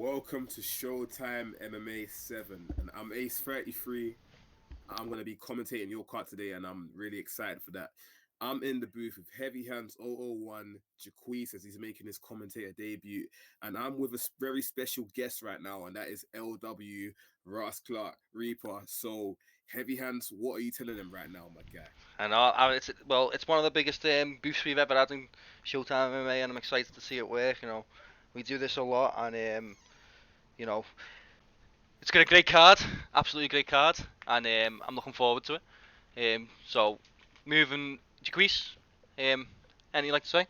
welcome to Showtime MMA 7. And I'm Ace33. I'm going to be commentating your card today, and I'm really excited for that. I'm in the booth with Heavy Hands 001, Jaquise, as he's making his commentator debut. And I'm with a very special guest right now, and that is LW Ross Clark Reaper. So, Heavy Hands, what are you telling them right now, my guy? I know. It's one of the biggest booths we've ever had in Showtime MMA, and I'm excited to see it work. We do this a lot, and you know, it's got a great card, absolutely great card, and I'm looking forward to it. So moving to Greece. Anything you like to say?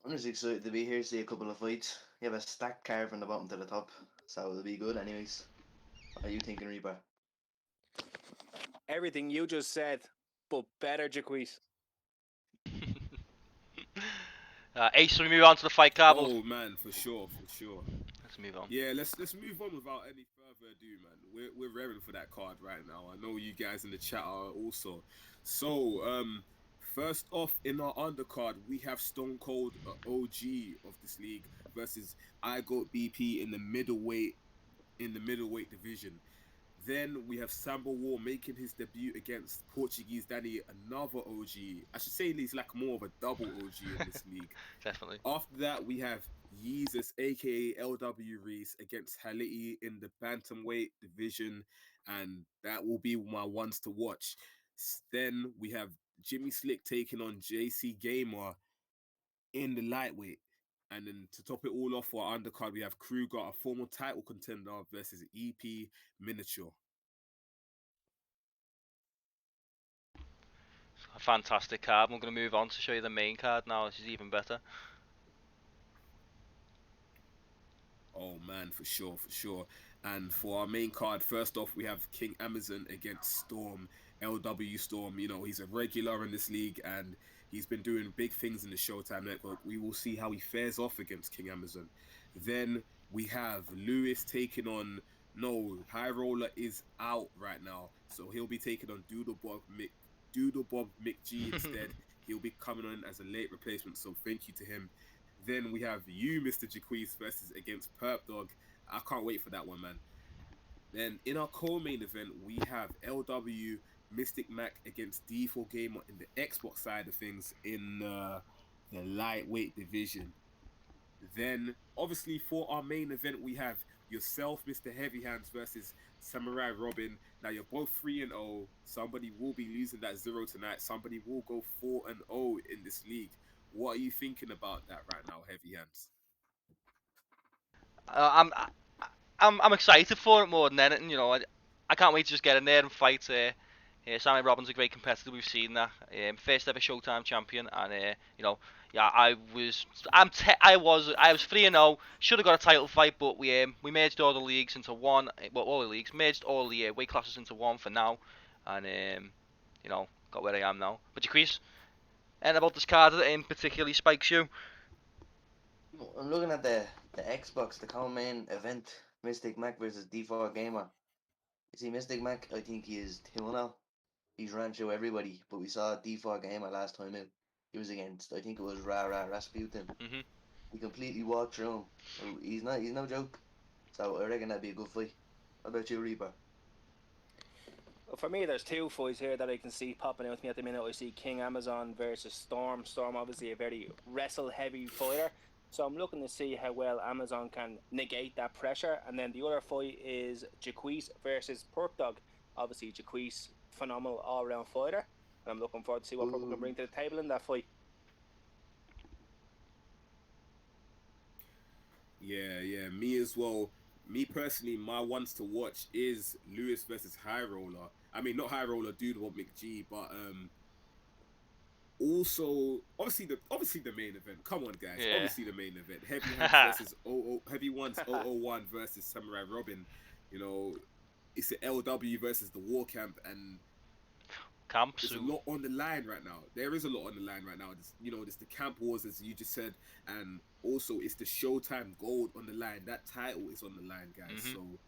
I'm just excited to be here, see a couple of fights. You have a stacked card from the bottom to the top, so it'll be good anyways. What are you thinking, Reaper? Everything you just said, but better, Jaquise. Ace, so we move on to the fight card. Oh, man, for sure, for sure. Let's move on. Yeah, let's move on without any further ado, man. We're raring for that card right now. I know you guys in the chat are also. So, first off in our undercard, we have Stone Cold, OG of this league, versus I Got BP in the middleweight division. Then we have Sambo War making his debut against Portuguese Danny, another OG. I should say he's like more of a double OG in this league. Definitely. After that, we have Yeezus, aka LW Reese, against Haliti in the bantamweight division, and that will be my ones to watch. Then we have Jimmy Slick taking on JC Gamer in the lightweight. And then to top it all off for our undercard, we have Kruger, a former title contender, versus EP Miniature. A fantastic card. I'm going to move on to show you the main card now. This is even better. Oh man, for sure, for sure. And for our main card, first off, we have King Amazon against Storm, LW Storm. You know, he's a regular in this league and he's been doing big things in the Showtime network. We will see how he fares off against King Amazon. Then we have Lewis taking on, no, High Roller is out right now. So he'll be taking on Doodle Bob McG instead. He'll be coming on as a late replacement, so thank you to him. Then we have you, Mr. Jaquise, versus against Perp Dog. I can't wait for that one, man. Then in our co-main event, we have LW Mystic Mac against D4 Gamer in the Xbox side of things in the lightweight division. Then, obviously, for our main event, we have yourself, Mr. Heavy Hands, versus Samurai Robin. Now, you're both 3-0. Somebody will be losing that 0 tonight. Somebody will go 4-0 in this league. What are you thinking about that right now, Heavy Hands? I'm I'm excited for it more than anything. I can't wait to just get in there and fight. Sammy Robbins a great competitor. We've seen that. First ever Showtime champion, and yeah, I was 3-0. Should have got a title fight, but we merged all the leagues into one. Well, all the leagues merged all the weight classes into one for now, and got where I am now. But Jaquise, and about this card that in particularly spikes you. I'm looking at the Xbox, the co-main event, Mystic Mac versus D4 Gamer. You see, Mystic Mac, I think he is 2-0. He's ran through everybody, but we saw D4 Gamer last time out. He was against, I think it was Rasputin. Mhm. He completely walked through him. So he's no joke. So I reckon that'd be a good fight. What about you, Reaper? Well, for me, there's two fights here that I can see popping out with me at the minute. I see King Amazon versus Storm. Storm, obviously, a very wrestle-heavy fighter. So I'm looking to see how well Amazon can negate that pressure. And then the other fight is Jaquise versus Perk Dog. Obviously, Jaquise, phenomenal all-round fighter. And I'm looking forward to see what Perk can bring to the table in that fight. Yeah, me as well. Me personally, my ones to watch is Lewis versus High Roller. I mean, not High Roller, Dude or McG, but also obviously the main event. Come on, guys, Yeah. obviously the main event. Heavy Hands versus Heavy Ones 001 versus Samurai Robin. You know, it's the LW versus the War Camp, and there's a lot on the line right now. There is a lot on the line right now. There's the Camp Wars, as you just said, and also it's the Showtime Gold on the line. That title is on the line, guys. Mhm. So,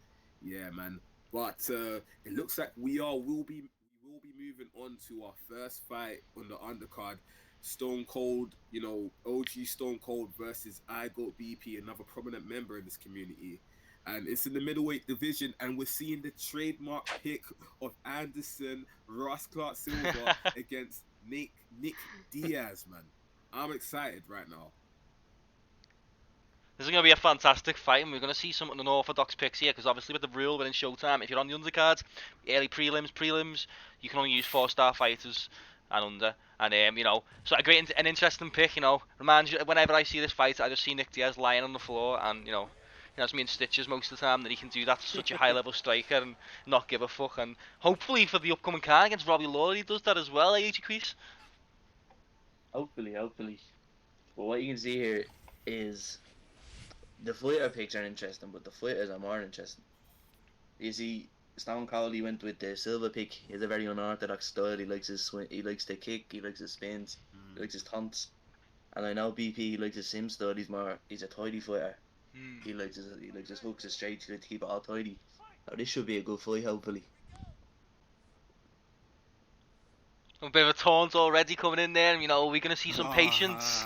yeah, man. But it looks like we will be moving on to our first fight on the undercard. Stone Cold, OG Stone Cold versus I Goat BP, another prominent member in this community. And it's in the middleweight division, and we're seeing the trademark pick of Anderson Ross Clark Silver against Nick Diaz, man. I'm excited right now. This is going to be a fantastic fight, and we're going to see some unorthodox picks here, because obviously with the rule within Showtime, if you're on the undercards, early prelims, you can only use 4-star fighters and under. And, so a great, an interesting pick, reminds you, whenever I see this fight, I just see Nick Diaz lying on the floor, and, he has me in stitches most of the time that he can do that to such a high-level striker and not give a fuck. And hopefully for the upcoming card against Robbie Lawler, he does that as well, AG Crease. Hopefully. But what you can see here is the fighter picks are interesting, but the fighters are more interesting. You see, Stone Cold, he went with the Silva pick. He has a very unorthodox style. He likes his swing, he likes the kick, he likes his spins, he likes his taunts. And I know BP, he likes his sim style. He's a tidy fighter. He likes his hooks, his straights. He likes to keep it all tidy. So this should be a good fight, hopefully. A bit of a taunt already coming in there, we're going to see some patience.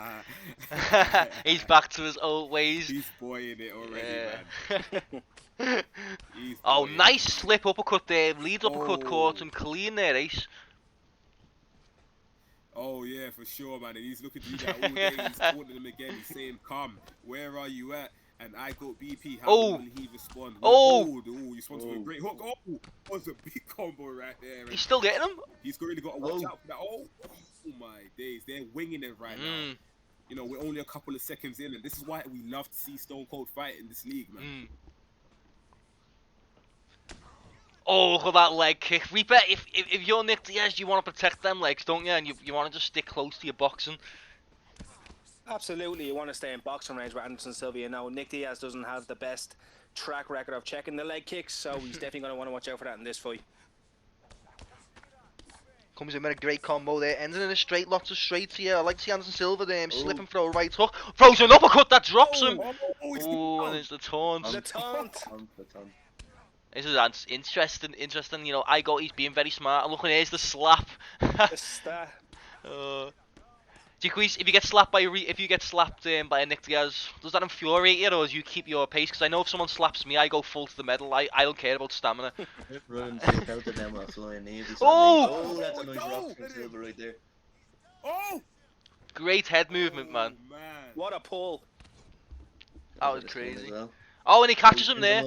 He's back to his old ways. He's boying it already, man. Oh, nice slip uppercut there. Lead uppercut caught him clean there, Ace. Oh, yeah, for sure, man. And he's looking to do that all day. He's taunting him again. He's saying, come, where are you at? And I got BP. How will he respond? He responds with a great hook. Oh, was a big combo right there. He's still getting him. He's really got to watch out for that. Oh my days. They're winging it right now. We're only a couple of seconds in, and this is why we love to see Stone Cold fight in this league, man. Oh, look at that leg kick. Reaper, if you're Nick Diaz, you want to protect them legs, don't you? And you want to just stick close to your boxing. Absolutely, you want to stay in boxing range with Anderson Silva. Nick Diaz doesn't have the best track record of checking the leg kicks, so he's definitely going to want to watch out for that in this fight. Comes in with a great combo there, ending in a straight, lots of straights here. I like to see Anderson Silva there, slipping for a right hook. Throws an uppercut that drops him. Oh, and there's the taunt. The taunt. This is interesting. I got he's being very smart. And look, here's the slap. The stat. If you get slapped by by a Nick Diaz, does that infuriate you, or do you keep your pace? Because I know if someone slaps me, I go full to the middle. I don't care about stamina. Run straight out of them while flying knees. Oh, that's a nice rock from Silva right there. Oh, great head movement, man. What a pull. That was crazy. Well. Oh, and he catches him there.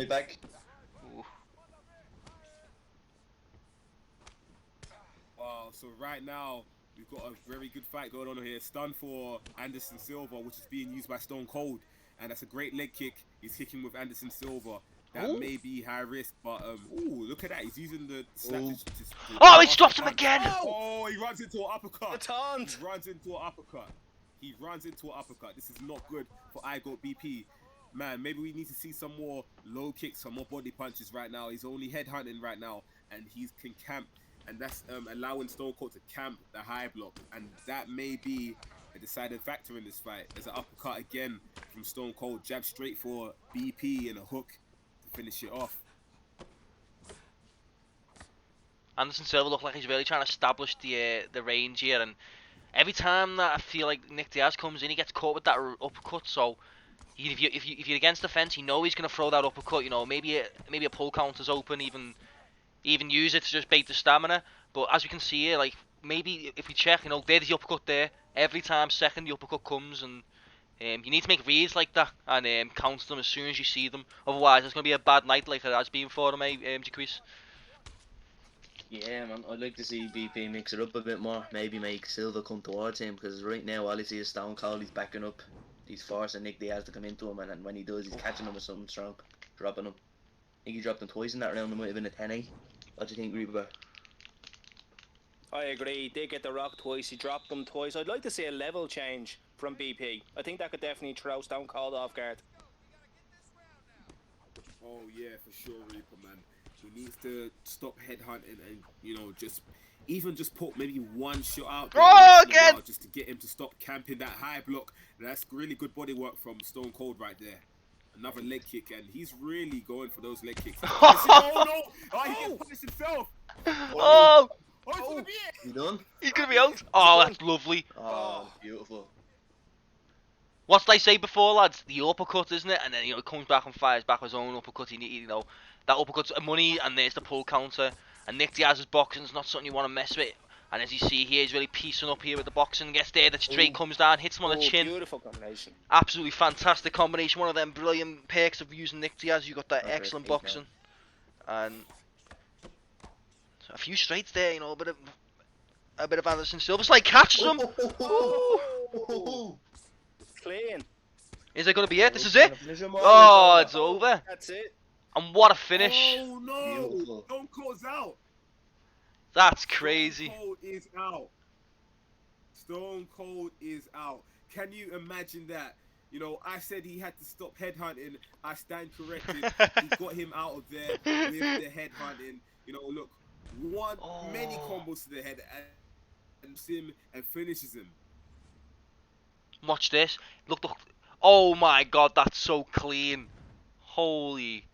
Wow, so right now, we've got a very good fight going on here. Stun for Anderson Silva, which is being used by Stone Cold. And that's a great leg kick. He's kicking with Anderson Silva. That may be high risk, but look at that. He's using the slap oh, he dropped him again! Oh, he runs into an uppercut. The taunt! He runs into an uppercut. This is not good for I Goat BP. Man, maybe we need to see some more low kicks, some more body punches right now. He's only headhunting right now, and he can camp. And that's allowing Stone Cold to camp the high block. And that may be a deciding factor in this fight. There's an uppercut again from Stone Cold. Jab straight for BP and a hook to finish it off. Anderson Silva looks like he's really trying to establish the range here. And every time that I feel like Nick Diaz comes in, he gets caught with that uppercut. So if you're against the fence, you know he's going to throw that uppercut. Maybe a pull counter's open, even use it to just bait the stamina. But as we can see here, like, maybe if we check, there's the uppercut there. Every time second the uppercut comes, and you need to make reads like that and counter them as soon as you see them. Otherwise, it's going to be a bad night like it has been for him, Jaquise. Yeah, man, I'd like to see BP mix it up a bit more. Maybe make Silva come towards him, because right now all I see is Stone Cold. He's backing up. He's forcing Nick Diaz to come into him, and when he does, he's catching him with something strong, dropping him. I think he dropped him twice in that round. It might have been a 10-8. What do you think, Reaper? I agree. He did get the rock twice. He dropped them twice. I'd like to see a level change from BP. I think that could definitely throw Stone Cold off guard. Oh yeah, for sure, Reaper, man. He needs to stop headhunting and just put maybe one shot out there again, just to get him to stop camping that high block. That's really good body work from Stone Cold right there. Another leg kick, and he's really going for those leg kicks. Oh no! Oh, he can punish himself. Oh! Oh, it's gonna be it. You done? He's gonna be out. Oh, that's lovely. Oh, that's beautiful. What did I say before, lads? The uppercut, isn't it? And then, he comes back and fires back his own uppercut. That uppercut's money, and there's the pull counter. And Nick Diaz's boxing's not something you want to mess with. And as you see here, he's really piecing up here with the boxing. Gets there, the straight comes down, hits him on the chin. Beautiful combination. Absolutely fantastic combination. One of them brilliant perks of using Nick Diaz. You got that excellent boxing. And a few straights there, a bit of Anderson Silva. It's like catches him. Clean. Is it going to be it? This is it. Oh, it's over. That's it. And what a finish. Oh no! Beautiful. Stone Cold's out. That's crazy. Stone Cold is out. Stone Cold is out. Can you imagine that? I said he had to stop headhunting. I stand corrected. He got him out of there with the headhunting. Look, many combos to the head and him and finishes him. Watch this. Look. Oh my god, that's so clean. Holy.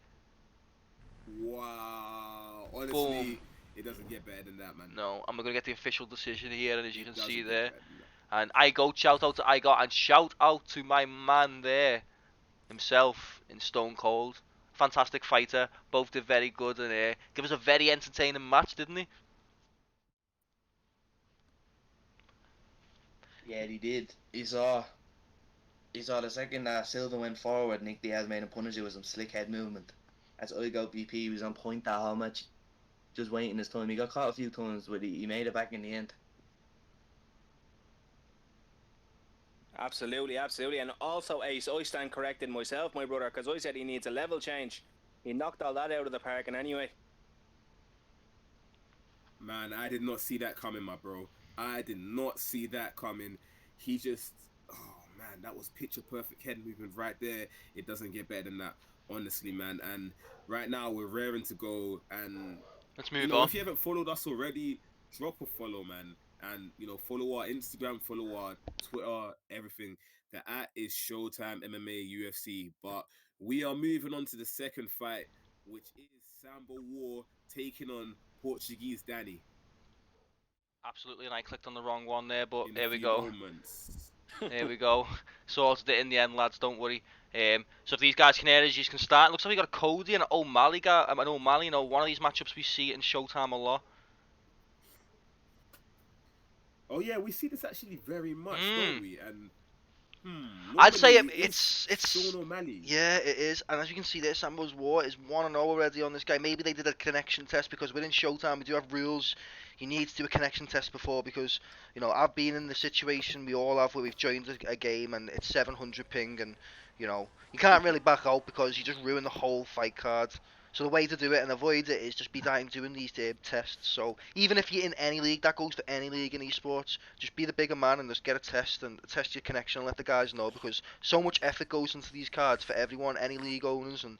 Wow. Honestly, Boom. It doesn't get better than that, man. No, I'm going to get the official decision here, and as you can see Doesn't there. get better than that. And shout out to Igo, and shout out to my man there himself in Stone Cold. Fantastic fighter. Both did very good, and give us a very entertaining match, didn't he? Yeah, he did. He saw the second that Silva went forward, Nick Diaz made him punish it with some slick head movement. As Igo BP, he was on point that whole match, just waiting his time. He got caught a few times, but he made it back in the end. Absolutely, absolutely. And also, Ace, I stand corrected myself, my brother, because I said he needs a level change. He knocked all that out of the park, and anyway. Man, I did not see that coming, my bro. I did not see that coming. He just, oh man, that was picture perfect head movement right there. It doesn't get better than that, honestly, man. And right now we're raring to go. And let's move on. If you haven't followed us already, drop a follow, man. And follow our Instagram, follow our Twitter, everything. The @ is Showtime MMA UFC. But we are moving on to the second fight, which is Sambo War taking on Portuguese Danny. Absolutely, and I clicked on the wrong one there, but In there a we few go. moments. There we go. Sorted it in the end, lads. Don't worry. So if these guys can hear us, you can start. Looks like we got a Cody and an O'Malley guy. An O'Malley. One of these matchups we see in Showtime a lot. Oh yeah, we see this actually very much, don't we? And I'd say normally it's Sean O'Malley. Yeah, it is. And as you can see there, Sambo's War is 1-0 already on this guy. Maybe they did a connection test, because within Showtime we do have rules. You need to do a connection test before, because I've been in the situation we all have where we've joined a game and it's 700 ping, and you can't really back out because you just ruin the whole fight card. So the way to do it and avoid it is just be doing these tests. So even if you're in any league, that goes for any league in esports, just be the bigger man and just get a test and test your connection and let the guys know, because so much effort goes into these cards for everyone, any league owners, and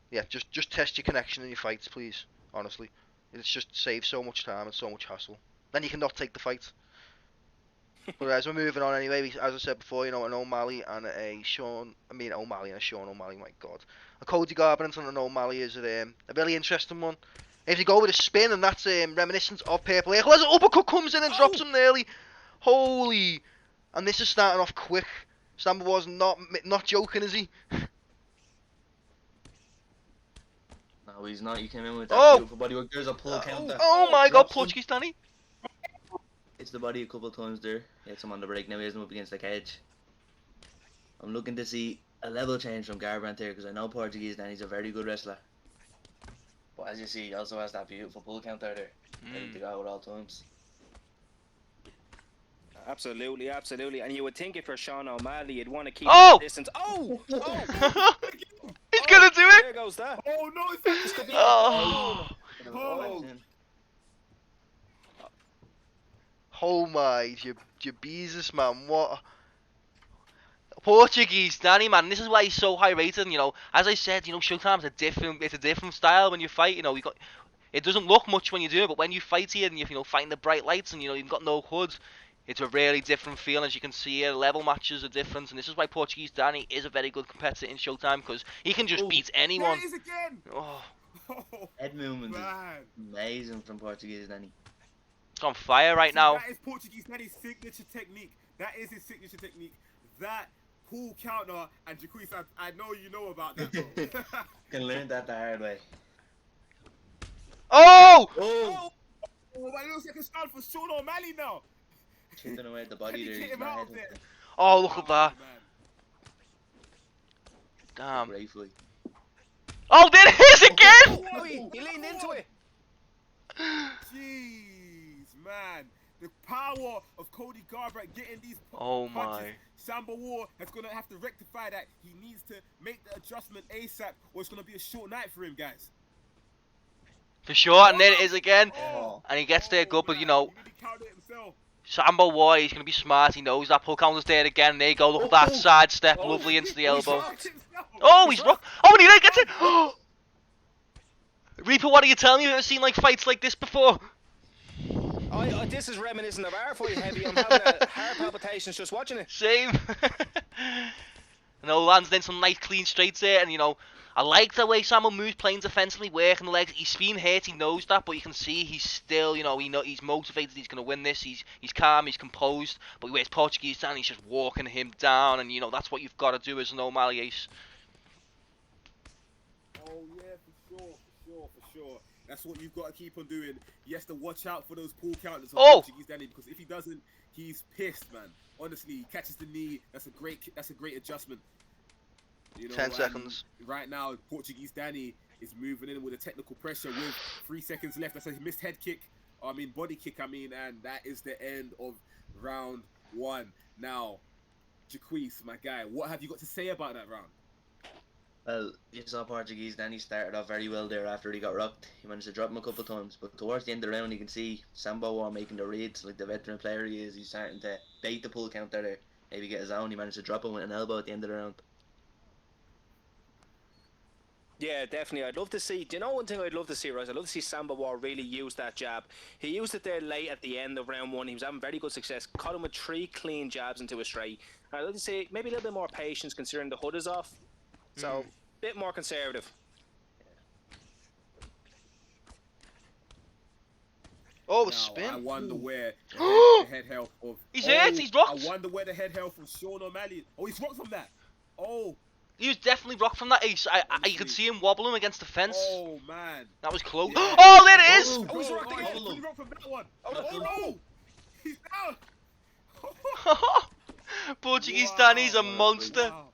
yeah, just test your connection in your fights, please. Honestly, it's just saves so much time and so much hassle. Then you can not take the fight. But as we're moving on anyway, as I said before, an O'Malley and a Sean O'Malley, my god. A Cody Garbrandt and an O'Malley is a really interesting one. If you go with a spin, and that's reminiscent of Purple Air, as an uppercut comes in and drops him nearly. Holy! And this is starting off quick. Stamper was not joking, is he? No, he's not. He came in with that beautiful body work. There's a pull counter. Oh my god, Drops him. Portuguese Danny. Hits the body a couple of times there. Hits him on the break. Now he has him up against the cage. I'm looking to see a level change from Garbrandt here, because I know Portuguese and he's a very good wrestler. But as you see, he also has that beautiful pull counter there. Ready to go at all times. Absolutely, absolutely. And you would think if you're Sean O'Malley, you'd want to keep Oh! that distance. Oh! He's gonna do it! There goes that. Oh no, it's not. Oh! Oh. Oh my, you Jesus, man, what? Portuguese Danny, man, this is why he's so high rated. And, as I said, Showtime's it's a different style when you fight. It doesn't look much when you do it, but when you fight here and you're fighting the bright lights and you've got no hood, it's a really different feel. As you can see here, level matches are different, and this is why Portuguese Danny is a very good competitor in Showtime, because he can just beat anyone. There it is again. Oh. Oh Head movement is man. amazing from Portuguese Danny. It's on fire right See, now. that is Portuguese Danny's signature technique. That is his signature technique. That pull counter and Jacquees, I know you know about that, bro. Can learn that the hard way. Oh! Oh! Oh, man, it looks like a start for Sean O'Malley now. Chipping away at the Can body he there. get He's him not out of hitting there? it. Oh, look at that. Man. Damn. Great fight. Oh, there it is again! Oh, he leaned into it. Jeez, man. The power of Cody Garbrandt getting these Oh punches. my. Samba War is going to have to rectify that. He needs to make the adjustment ASAP or it's going to be a short night for him, guys. For sure, and there it is again. Oh. And he gets there good, but you know, He really counted it himself. Sambo War, he's going to be smart. He knows that pull counter's there again. There you go. Look at that side step. Oh, Lovely into the he's elbow. rocked. Oh, he's rocked. Oh, and he gets it. Reaper, what are you telling me? You've ever seen like fights like this before? This is reminiscent of our fight, Heavy. I'm having a heart palpitations just watching it. Same. You know, lands in some nice clean straights there, and you know, I like the way Samuel moves, playing defensively, working the legs. He's been hurt, he knows that, but you can see he's still, you know, he's motivated. He's gonna win this. He's calm, he's composed. But where's Portuguese down? He's just walking him down, and you know that's what you've got to do as an O'Malley ace. Oh, yeah, for sure. That's what you've got to keep on doing. He has to watch out for those pull counters on Portuguese Danny, because if he doesn't, he's pissed, man. Honestly, he catches the knee. That's a great adjustment. You know, 10 seconds. Right now, Portuguese Danny is moving in with a technical pressure with 3 seconds left. That's a missed head kick. Body kick, and that is the end of round 1. Now, Jacquees, my guy, what have you got to say about that round? Well, you saw Portuguese Danny started off very well there after he got rocked. He managed to drop him a couple of times, but towards the end of the round you can see Sambo making the reads like the veteran player he is. He's starting to bait the pull counter there, maybe get his own. He managed to drop him with an elbow at the end of the round. Yeah, definitely. I'd love to see. Do you know one thing I'd love to see, Ross? I'd love to see Samba War really use that jab. He used it there late at the end of round 1. He was having very good success. Caught him with 3 clean jabs into a straight. I'd love to see maybe a little bit more patience considering the hood is off. So, bit more conservative. Oh, the Now, spin. I wonder where the head health of... He's hurt, he's rocked. I wonder where the head health of Sean O'Malley... Oh, he's rocked from that. Oh. He was definitely rocked from that ace. You could see him wobbling against the fence. Oh, man. That was close. Yeah. Oh, there it is! Oh, He's rocked rocked again. He rocked from that one. Oh, no. He's down. Portuguese Wow. Danny's a monster. Wow.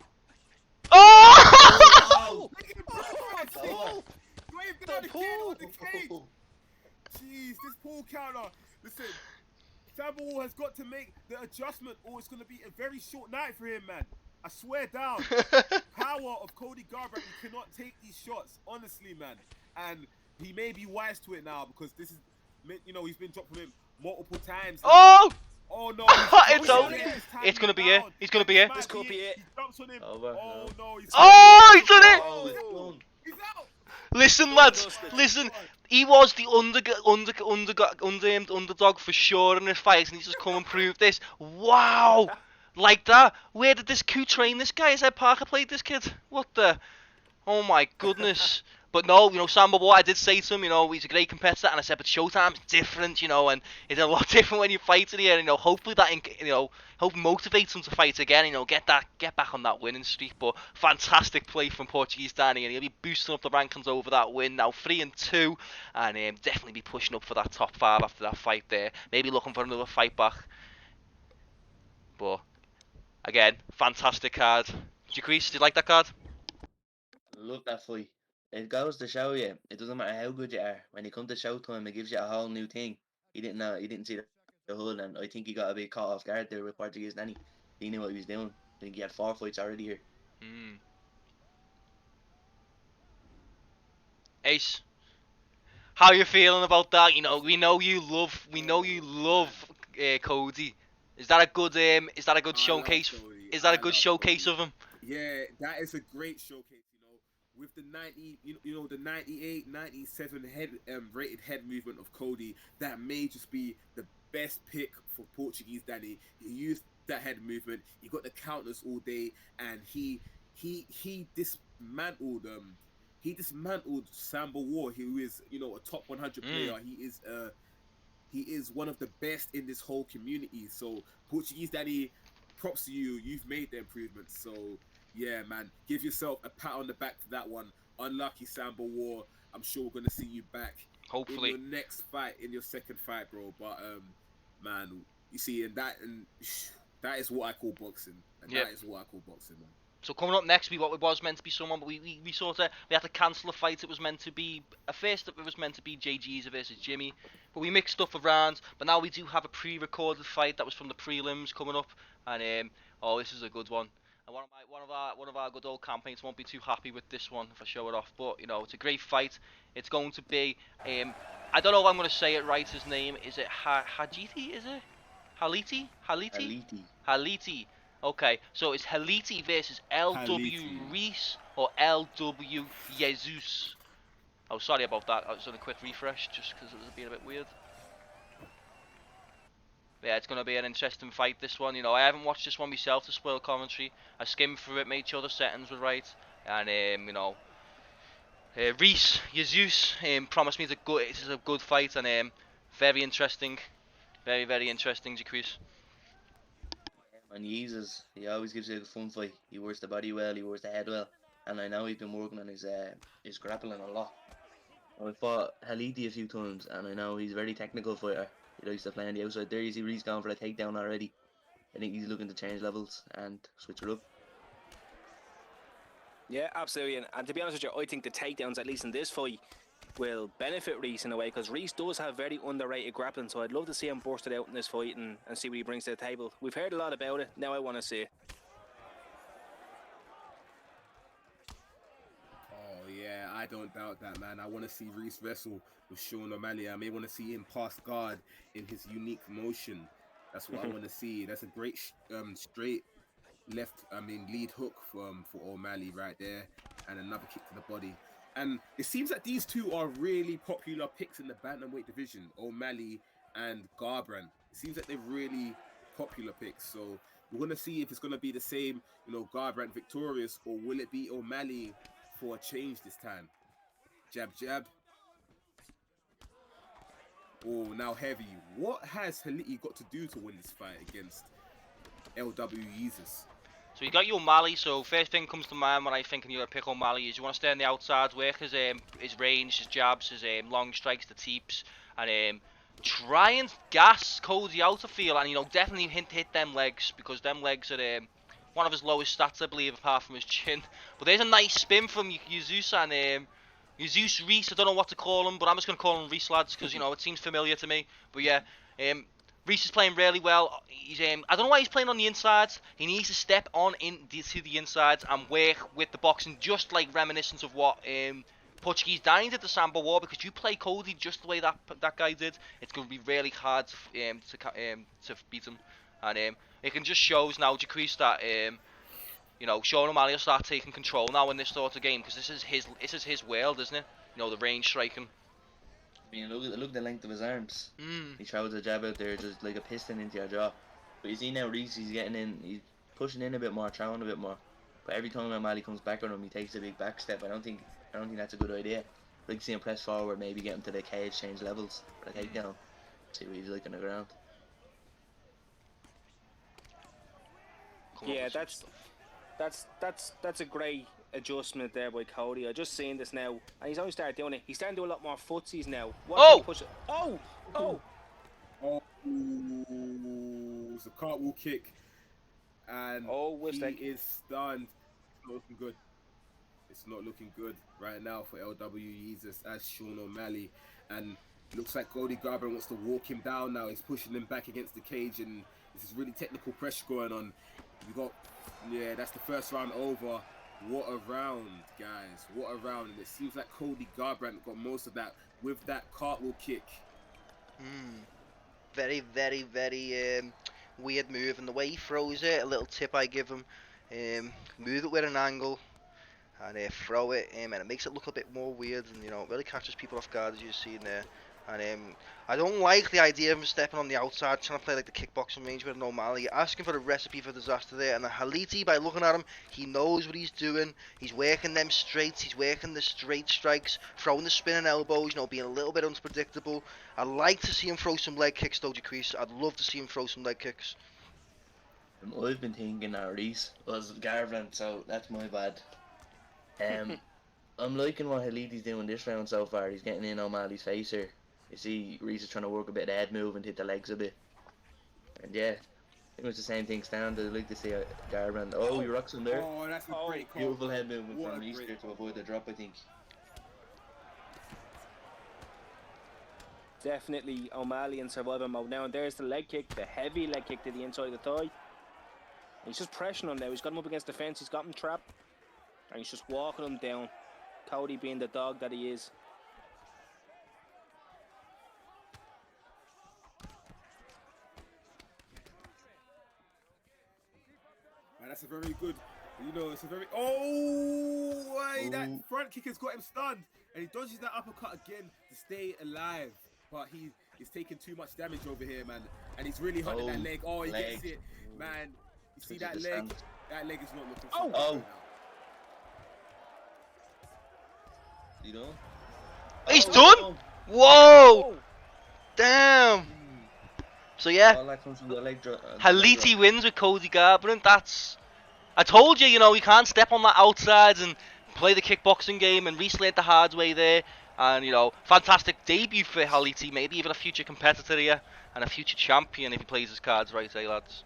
Oh! Look at him, bro. Wave down the kid on the cage. Jeez, this pull counter. Listen, Sambo has got to make the adjustment or it's going to be a very short night for him, man. I swear down. Power of Cody Garbrandt, he cannot take these shots, honestly, man. And he may be wise to it now because this is, you know, he's been dropped from him multiple times. Oh! Oh no! It's over. It's gonna be it. He's gonna be it. This could be it. He jumps on him. Over. Oh no! Oh, he's done it! Oh, it's done. He's out! Listen, lads. Listen. He was the underdog for sure in this fight, and he's just come and proved this. Wow! Like that. Where did this coup train this guy? Is that Parker played this kid? What the? Oh my goodness. But no, you know, Sambo Boy, I did say to him, you know, he's a great competitor, and I said, but Showtime's different, you know, and it's a lot different when you fight in here, you know, hopefully that, you know, hope motivates him to fight again, you know, get back on that winning streak. But fantastic play from Portuguese Danny, and he'll be boosting up the rankings over that win, now 3-2, and definitely be pushing up for that top 5 after that fight there, maybe looking for another fight back. But, again, fantastic card. Jacquees, did you like that card? Love that fight. It goes to show you, it doesn't matter how good you are. When you come to Showtime, it gives you a whole new thing. He didn't know, he didn't see the hood, and I think he got a bit caught off guard there with Portuguese Danny. He knew what he was doing. I think he had 4 fights already here. Ace, how you feeling about that? You know, we know you love Cody. Is that a good showcase? Is that a good showcase of him? Yeah, that is a great showcase. You know, with the 90, you know, the 98, 97 rated head movement of Cody, that may just be the best pick for Portuguese Danny. He used that head movement. He got the counters all day, and he dismantled he dismantled Samba War, who is, you know, a top 100 Mm. player. He is one of the best in this whole community. So Portuguese Daddy, props to you. You've made the improvements. So yeah, man, give yourself a pat on the back for that one. Unlucky Samba War. I'm sure we're gonna see you back in your Hopefully. next fight, in your second fight, bro. But man, you see, and that is what I call boxing, and Yep. that is what I call boxing, man. So coming up next, we what it was meant to be someone, but we sort of we had to cancel a fight. It was meant to be a first. It was meant to be JG's versus Jimmy, but we mixed stuff around. But now we do have a pre-recorded fight that was from the prelims coming up, and oh, this is a good one. And one of our good old campaigns won't be too happy with this one if I show it off. But you know, it's a great fight. It's going to be I don't know if I'm going to say it right. His name is it Hajiti? Is it Haliti? Haliti? Aliti. Haliti. Okay, so it's Haliti versus LW Haliti. Reese or LW Jesus. Oh, sorry about that. I was on a quick refresh just because it was being a bit weird. Yeah, it's going to be an interesting fight, this one. You know, I haven't watched this one myself, the spoil commentary. I skimmed through it, made sure the settings were right. And, you know, Reese, Jesus, promised me this is a good fight and very interesting. Very, very interesting, Jacques. And he always gives you a fun fight. He works the body well, he works the head well. And I know he's been working on his grappling a lot. I fought Halidi a few times, and I know he's a very technical fighter. He likes to play on the outside there. You see Reese going for a takedown already. I think he's looking to change levels and switch it up. Yeah, absolutely. And to be honest with you, I think the takedowns, at least in this fight, will benefit Reese in a way because Reese does have very underrated grappling. So I'd love to see him burst it out in this fight and see what he brings to the table. We've heard a lot about it. Now I want to see it. Oh yeah, I don't doubt that, man. I want to see Reese wrestle with Sean O'Malley. I may want to see him pass guard in his unique motion. That's what I want to see. That's a great straight left. I mean lead hook for O'Malley right there, and another kick to the body. And it seems that these two are really popular picks in the bantamweight division, O'Malley and Garbrandt. It seems that they're really popular picks. So we're gonna see if it's gonna be the same, you know, Garbrandt victorious, or will it be O'Malley for a change this time? Jab, jab. Oh, now heavy. What has Haliti got to do to win this fight against LW Jesus? So you got your O'Malley, so first thing comes to mind when I think you're gonna pick O'Malley is you want to stay on the outside, work his range, his jabs, his long strikes, the teeps, and try and gas Cody out of field, and you know definitely hit them legs because them legs are one of his lowest stats I believe apart from his chin. But there's a nice spin from Jesus and Jesus Reese. I don't know what to call him, but I'm just gonna call him Reese lads because you know it seems familiar to me. But yeah, Reese is playing really well. He's I don't know why he's playing on the insides. He needs to step on to the insides and work with the boxing, just like reminiscent of what Portuguese Danny did to Samba War. Because you play Cody just the way that guy did, it's going to be really hard to beat him. And it can just shows now, Jacques, that you know Sean O'Malley will start taking control now in this sort of game because this is his world, isn't it? You know the range striking. I mean, look at the length of his arms. Mm. He throws a jab out there just like a piston into your jaw. But you see now Reese, he's getting in, he's pushing in a bit more, throwing a bit more. But every time O'Malley comes back on him, he takes a big back step. I don't think that's a good idea. I'd like to see him press forward, maybe get him to the cage, change levels, for a takedown. See what he's like on the ground. Yeah, that's a great adjustment there by Cody. I just seen this now, and he's only started doing it. He's starting to do a lot more footsies now. Oh! Push it. Oh! Oh! Oh, it's a cartwheel kick, and Oh, he mistake. is stunned. It's not looking good. It's not looking good right now for LW Jesus as Sean O'Malley, and looks like Cody Garbrandt wants to walk him down now. He's pushing him back against the cage, and this is really technical pressure going on. We got, yeah, that's the first round over. What a round, guys! What a round! And it seems like Cody Garbrandt got most of that with that cartwheel kick. Very, very, very weird move, and the way he throws it, a little tip I give him, move it with an angle, and throw it, and it makes it look a bit more weird, and you know, it really catches people off guard as you've seen there. And I don't like the idea of him stepping on the outside, trying to play like the kickboxing range with an O'Malley. You're asking for a recipe for disaster there. And the Haliti, by looking at him, he knows what he's doing. He's working them straights, he's working the straight strikes, throwing the spinning elbows, being a little bit unpredictable. I'd like to see him throw some leg kicks, though, Jacquees. I'd love to see him throw some leg kicks. I've been thinking that Reese was Garbrandt, so that's my bad. I'm liking what Haliti's doing this round so far. He's getting in O'Malley's face here. You see, Reese is trying to work a bit of head move and hit the legs a bit. And yeah, it was the same thing stand. I'd like to see Garbrandt. Oh, he rocks him there. Oh, that's a great call. Beautiful head movement What from a Reese great there to call. avoid the drop, I think. Definitely O'Malley in survival mode now. And there's the leg kick, the heavy leg kick to the inside of the thigh. And he's just pressuring him now. He's got him up against the fence. He's got him trapped. And he's just walking him down. Cody being the dog that he is. Man, that's a very good. It's a very. Oh, hey, that front kick has got him stunned, and he dodges that uppercut again to stay alive. But he's taking too much damage over here, man, and he's really hunting that leg. Oh, he gets it, man. You see that leg? Stand. That leg is not looking. Oh. So good right now. You know? He's done! Whoa! Damn! So yeah, All that comes from the leg drop. Haliti wins with Cody Garbrandt. I told you, you can't step on that outside and play the kickboxing game, and Reese laid the hard way there. And, fantastic debut for Haliti, maybe even a future competitor here, and a future champion if he plays his cards right, lads?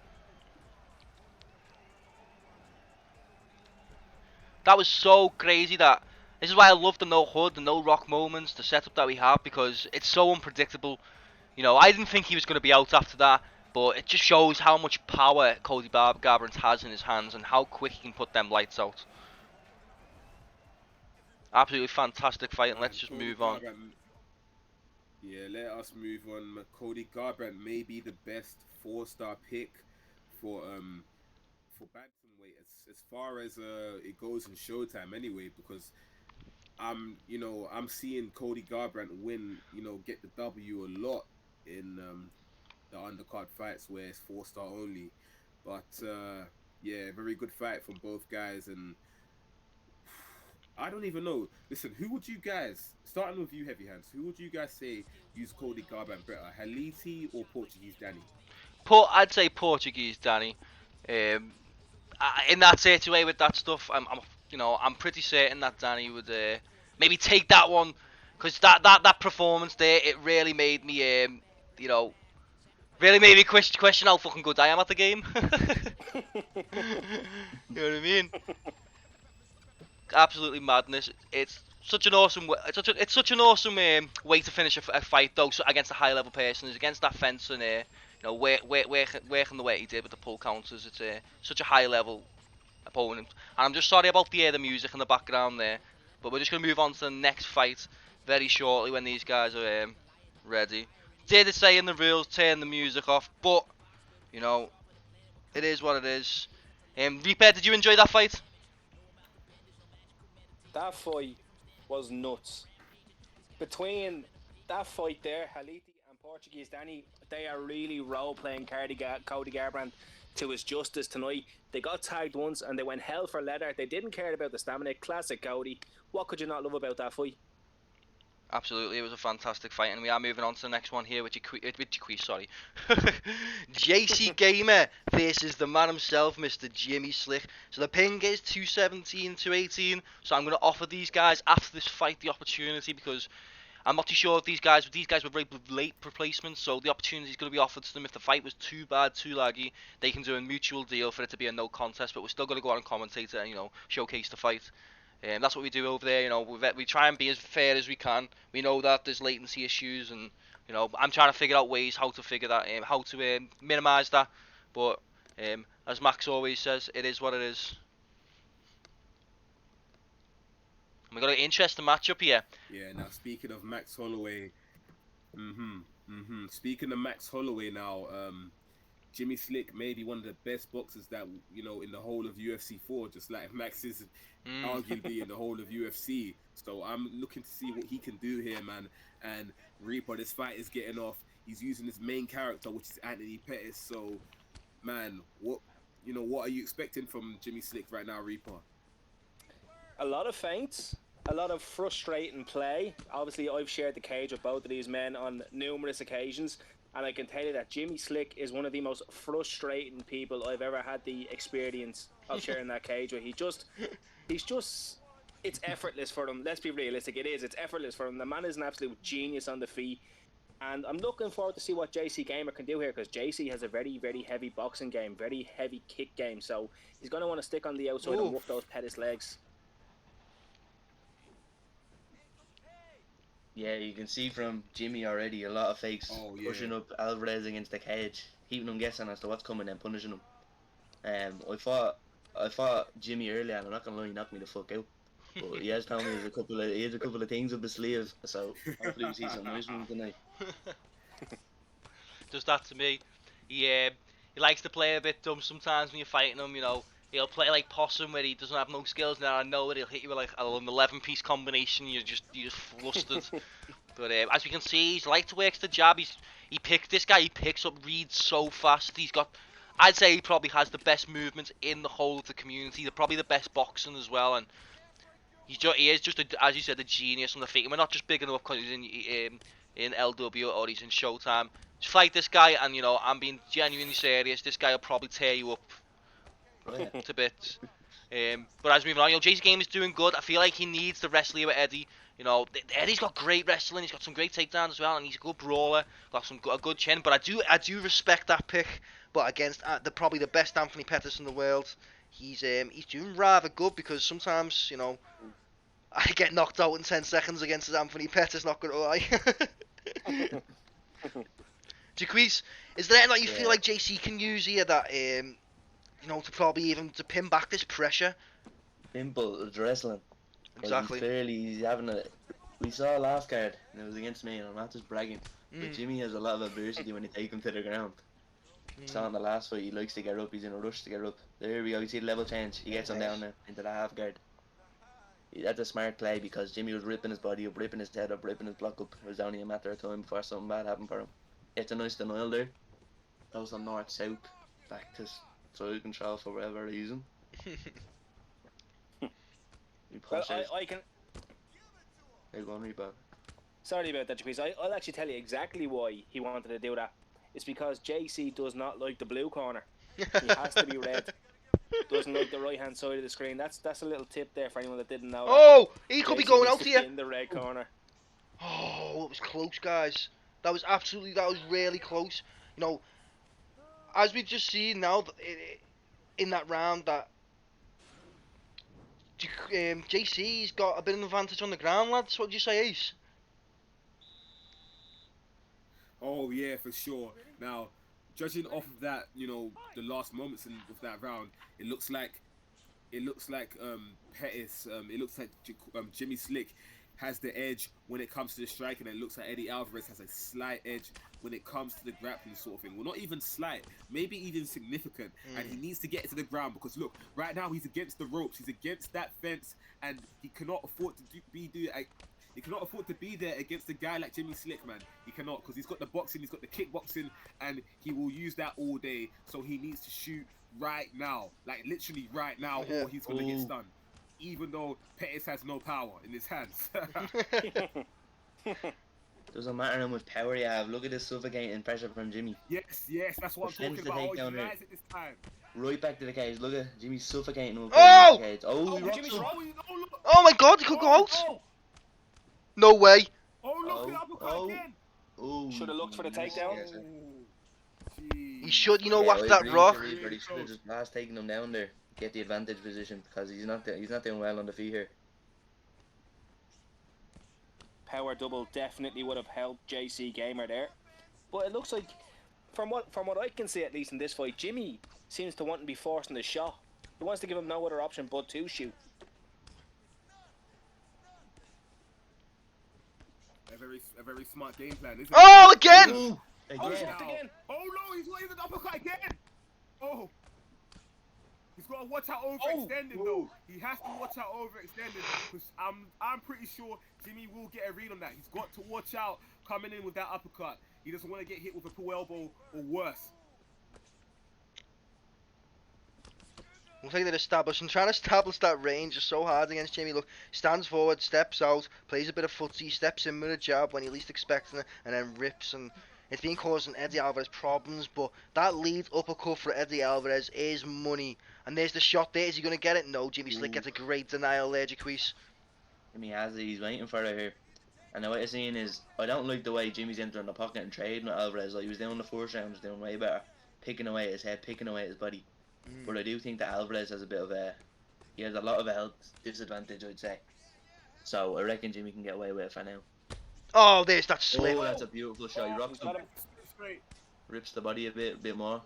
That was so crazy that... This is why I love the no hood, the no rock moments, the setup that we have, because it's so unpredictable. I didn't think he was going to be out after that, but it just shows how much power Cody Garbrandt has in his hands and how quick he can put them lights out. Absolutely fantastic fight, and let's just Cody move on. Yeah, let us move on. Cody Garbrandt may be the best 4-star pick for bantamweight as far as it goes in Showtime anyway, because I'm seeing Cody Garbrandt win, get the W a lot in the undercard fights where it's 4-star only. But yeah, very good fight from both guys, and I don't even know. Listen, who would you guys, starting with you, Heavy Hands, who would you guys say use Cody Garbrandt better, Haliti or Portuguese Danny? I'd say Portuguese Danny. In that situation with that stuff, I'm pretty certain that Danny would maybe take that one, because that performance there, it really made me really made me question how fucking good I am at the game. You know what I mean? Absolutely madness. It's such an awesome it's such an awesome way to finish a fight though, so against a high level person, is against that fence, and working the way he did with the pull counters. It's such a high level opponent, and I'm just sorry about the music in the background there, but we're just gonna move on to the next fight very shortly when these guys are ready. Did it say in the rules turn the music off, but it is what it is. Reaper, did you enjoy that fight? That fight was nuts. Between that fight there, Haliti and Portuguese Danny, they are really role-playing Cody Garbrandt to his justice tonight. They got tagged once and they went hell for leather. They didn't care about the stamina. Classic Cody. What could you not love about that fight? Absolutely, it was a fantastic fight, and we are moving on to the next one here, with Jacquees, sorry. JC Gamer versus the man himself, Mr. Jimmy Slick. So the ping is 217-218, so I'm going to offer these guys, after this fight, the opportunity, because I'm not too sure if these guys were very late replacements, so the opportunity is going to be offered to them. If the fight was too bad, too laggy, they can do a mutual deal for it to be a no contest, but we're still going to go out and commentate it and, showcase the fight. That's what we do over there. We try and be as fair as we can. We know that there's latency issues, and I'm trying to figure out ways how to figure that, how to minimise that. But as Max always says, it is what it is. And we got an interesting matchup here. Yeah. Now speaking of Max Holloway, speaking of Max Holloway now, Jimmy Slick may be one of the best boxers that in the whole of UFC 4, just like Max is Mm. arguably in the whole of UFC. So I'm looking to see what he can do here, man. And Reaper, this fight is getting off. He's using his main character, which is Anthony Pettis. So, man, what are you expecting from Jimmy Slick right now, Reaper? A lot of feints, a lot of frustrating play. Obviously, I've shared the cage with both of these men on numerous occasions, and I can tell you that Jimmy Slick is one of the most frustrating people I've ever had the experience of sharing that cage with. He's just, it's effortless for him. Let's be realistic, it is. It's effortless for him. The man is an absolute genius on the feet. And I'm looking forward to see what JC Gamer can do here, because JC has a very, very heavy boxing game, very heavy kick game. So he's going to want to stick on the outside and whoop those Pettis legs. Yeah, you can see from Jimmy already a lot of fakes Oh, yeah. pushing up Alvarez against the cage, keeping him guessing as to what's coming and punishing him. I fought Jimmy earlier, and I'm not gonna lie, he knocked me the fuck out. But he has told me he has a couple of things up his sleeve, so hopefully we see some nice from him tonight. Does that to me. He likes to play a bit dumb sometimes when you're fighting him. He'll play like possum where he doesn't have no skills. Now I know that he'll hit you with like an 11-piece combination. You're just flustered. But as we can see, he's like to work the jab. He picks up reads so fast. I'd say he probably has the best movement in the whole of the community. They're probably the best boxing as well, and he is just as you said, a genius on the feet. And we're not just big enough because he's in LW or he's in Showtime. Just fight this guy, and I'm being genuinely serious. This guy will probably tear you up to bits. But as moving on, JC Game is doing good. I feel like he needs to wrestle here with Eddie. Eddie's got great wrestling. He's got some great takedowns as well, and he's a good brawler. Got a good chin. But I do respect that pick. But against probably the best Anthony Pettis in the world, he's doing rather good, because sometimes I get knocked out in 10 seconds against Anthony Pettis. Not gonna lie. Jaquise, is there anything that you feel like JC can use here that to probably even to pin back this pressure? Simple, it's wrestling. Exactly. He's having a. We saw last card, and it was against me, and I'm not just bragging. But Jimmy has a lot of adversity when you take him to the ground. Saw in the last fight, he likes to get up. He's in a rush to get up. There we go. You see the level change. He gets him down now into the half guard. That's a smart play, because Jimmy was ripping his body up, ripping his head up, ripping his block up. It was only a matter of time before something bad happened for him. It's a nice denial there. Goes on north south, back to side control for whatever reason. Well, I can. Hey, go on, Reebok. Sorry about that, Jaquise. I'll actually tell you exactly why he wanted to do that. It's because JC does not like the blue corner. He has to be red. Doesn't like the right hand side of the screen. That's a little tip there for anyone that didn't know. Oh, he could be JC going needs out to here. in the red corner. Oh, it was close, guys. That was really close. As we've just seen now in that round, that JC's got a bit of an advantage on the ground, lads. What do you say, Ace? Oh yeah, for sure. Now, judging off of that, the last moments of that round, it looks like Pettis, it looks like Jimmy Slick has the edge when it comes to the striking, and it looks like Eddie Alvarez has a slight edge when it comes to the grappling sort of thing. Well, not even slight, maybe even significant. And he needs to get to the ground, because look, right now he's against the ropes, he's against that fence, and he cannot afford to be there against a guy like Jimmy Slick, man. He cannot, because he's got the boxing, he's got the kickboxing, and he will use that all day. So he needs to shoot right now, like literally right now, or he's gonna get stunned. Even though Pettis has no power in his hands. Doesn't matter how much power you have. Look at this suffocating pressure from Jimmy. Yes, that's what I'm talking about. Oh, he lands it this time. Right back to the cage. Look at Jimmy suffocating him. Oh! The cage. Oh, Jimmy's wrong. Oh my God, he could go out. No way. Oh, look, the uppercut again. Oh. Should have looked for the takedown. He should, after I that agree rock. with you, but he should have just last taken him down there. Get the advantage position, because he's not doing well on the feet here. Power double definitely would have helped JC Gamer there, but it looks like, from what I can see at least in this fight, Jimmy seems to want to be forcing the shot. He wants to give him no other option but to shoot. A very smart game plan, isn't it? Oh, again! Again. Oh, Oh, he's now. hooked again. Oh no, he's got an uppercut again. Oh. He's got to watch out overextending though. He has to watch out overextending because I'm pretty sure Jimmy will get a read on that. He's got to watch out coming in with that uppercut. He doesn't want to get hit with a pull elbow or worse. Looks like they're establishing, trying to establish that range is so hard against Jimmy. Look, stands forward, steps out, plays a bit of footsie, steps in with a jab when he least expecting it, and then rips. And it's been causing Eddie Alvarez problems. But that lead uppercut for Eddie Alvarez is money. And there's the shot there. Is he going to get it? No, Jimmy Slick gets a great denial there, Jaquise. Jimmy has it. He's waiting for it here. And the way I'm seeing is, I don't like the way Jimmy's entering the pocket and trading with Alvarez. Like he was doing the first round, was doing way better, picking away at his head, picking away at his body. But I do think that Alvarez has a bit of he has a lot of a health disadvantage, I'd say. So I reckon Jimmy can get away with it for now. Oh, there's that slip. Oh, that's a beautiful shot. He rocks him, Got him. Straight. rips the body a bit more.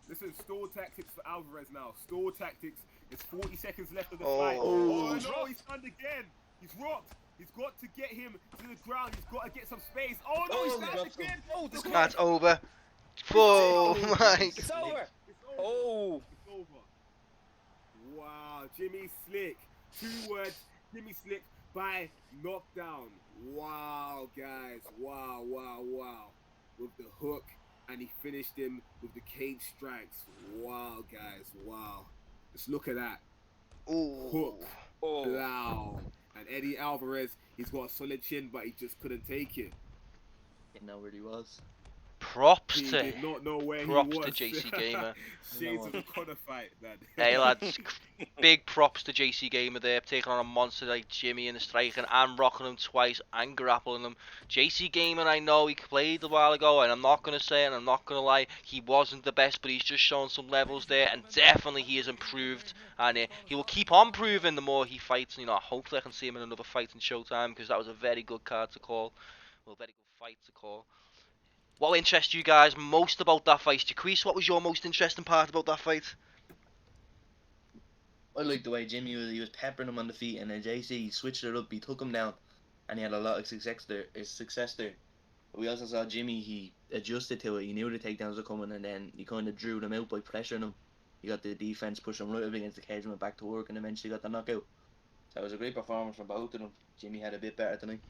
Listen, stall tactics for Alvarez now. Stall tactics. It's 40 seconds left of the Oh. fight. Oh He's no, he's stunned again. He's rocked. He's got to get him to the ground. He's got to get some space. Oh no, he's Oh, he stunned drops him. again. Oh, this That's over. Oh my. It's over. It's over. Oh. It's over. Wow, Jimmy Slick. 2 words, Jimmy Slick by knockdown. Wow, guys. Wow. With the hook, and he finished him with the cage strikes. Wow, guys. Wow. Just look at that. Ooh. Hook. Oh. Wow. And Eddie Alvarez, he's got a solid chin, but he just couldn't take it. Didn't know where he was. Props He to did not know where props he to was. JC Gamer. Shades of a Connor fight, man. Hey lads, big props to JC Gamer there, taking on a monster like Jimmy in the striking and rocking him twice and grappling him. JC Gamer, I know he played a while ago, and I'm not going to say and I'm not going to lie, he wasn't the best, but he's just shown some levels there, and definitely he has improved, and he will keep on proving the more he fights. And, hopefully I can see him in another fight in Showtime, because that was a very good card to call, well, a very good fight to call. What will interest you guys most about that fight? Jaquise, what was your most interesting part about that fight? I like the way Jimmy was peppering him on the feet, and then JC switched it up. He took him down, and he had a lot of success there. But we also saw Jimmy. He adjusted to it. He knew the takedowns were coming, and then he kind of drew them out by pressuring him. He got the defense, pushed him right up against the cage, and went back to work, and eventually got the knockout. So it was a great performance from both of them. Jimmy had a bit better tonight.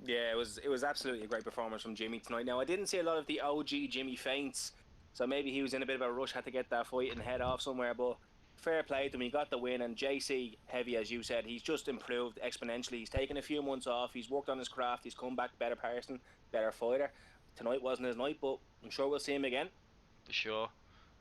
Yeah, it was absolutely a great performance from Jimmy tonight. Now, I didn't see a lot of the OG Jimmy feints, so maybe he was in a bit of a rush, had to get that fight and head off somewhere, but fair play to him. He got the win, and JC, heavy as you said, he's just improved exponentially. He's taken a few months off, he's worked on his craft, he's come back better person, better fighter. Tonight wasn't his night, but I'm sure we'll see him again. For sure.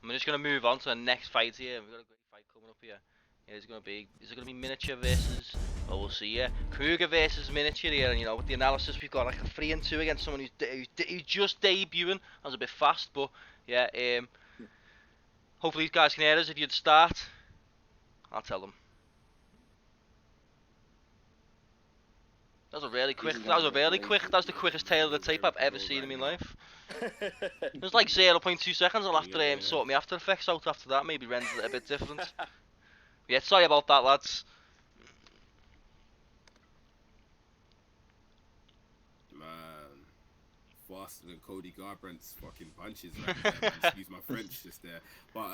I'm just going to move on to the next fight here. We've got a great fight coming up here. Is it going to be Miniature versus, well, we'll see, yeah. Kruger versus Miniature here, and with the analysis we've got like a 3-2 against someone who's just debuting. That was a bit fast, but yeah, hopefully you guys can hear us. If you'd start, I'll tell them. That was the quickest tail of the tape I've ever seen in my life. It was like 0.2 seconds. I'll have to sort my After Effects out after that, maybe render it a bit different. Yeah, sorry about that, lads. Man, faster than Cody Garbrandt's fucking punches right there, man. Excuse my French just there. But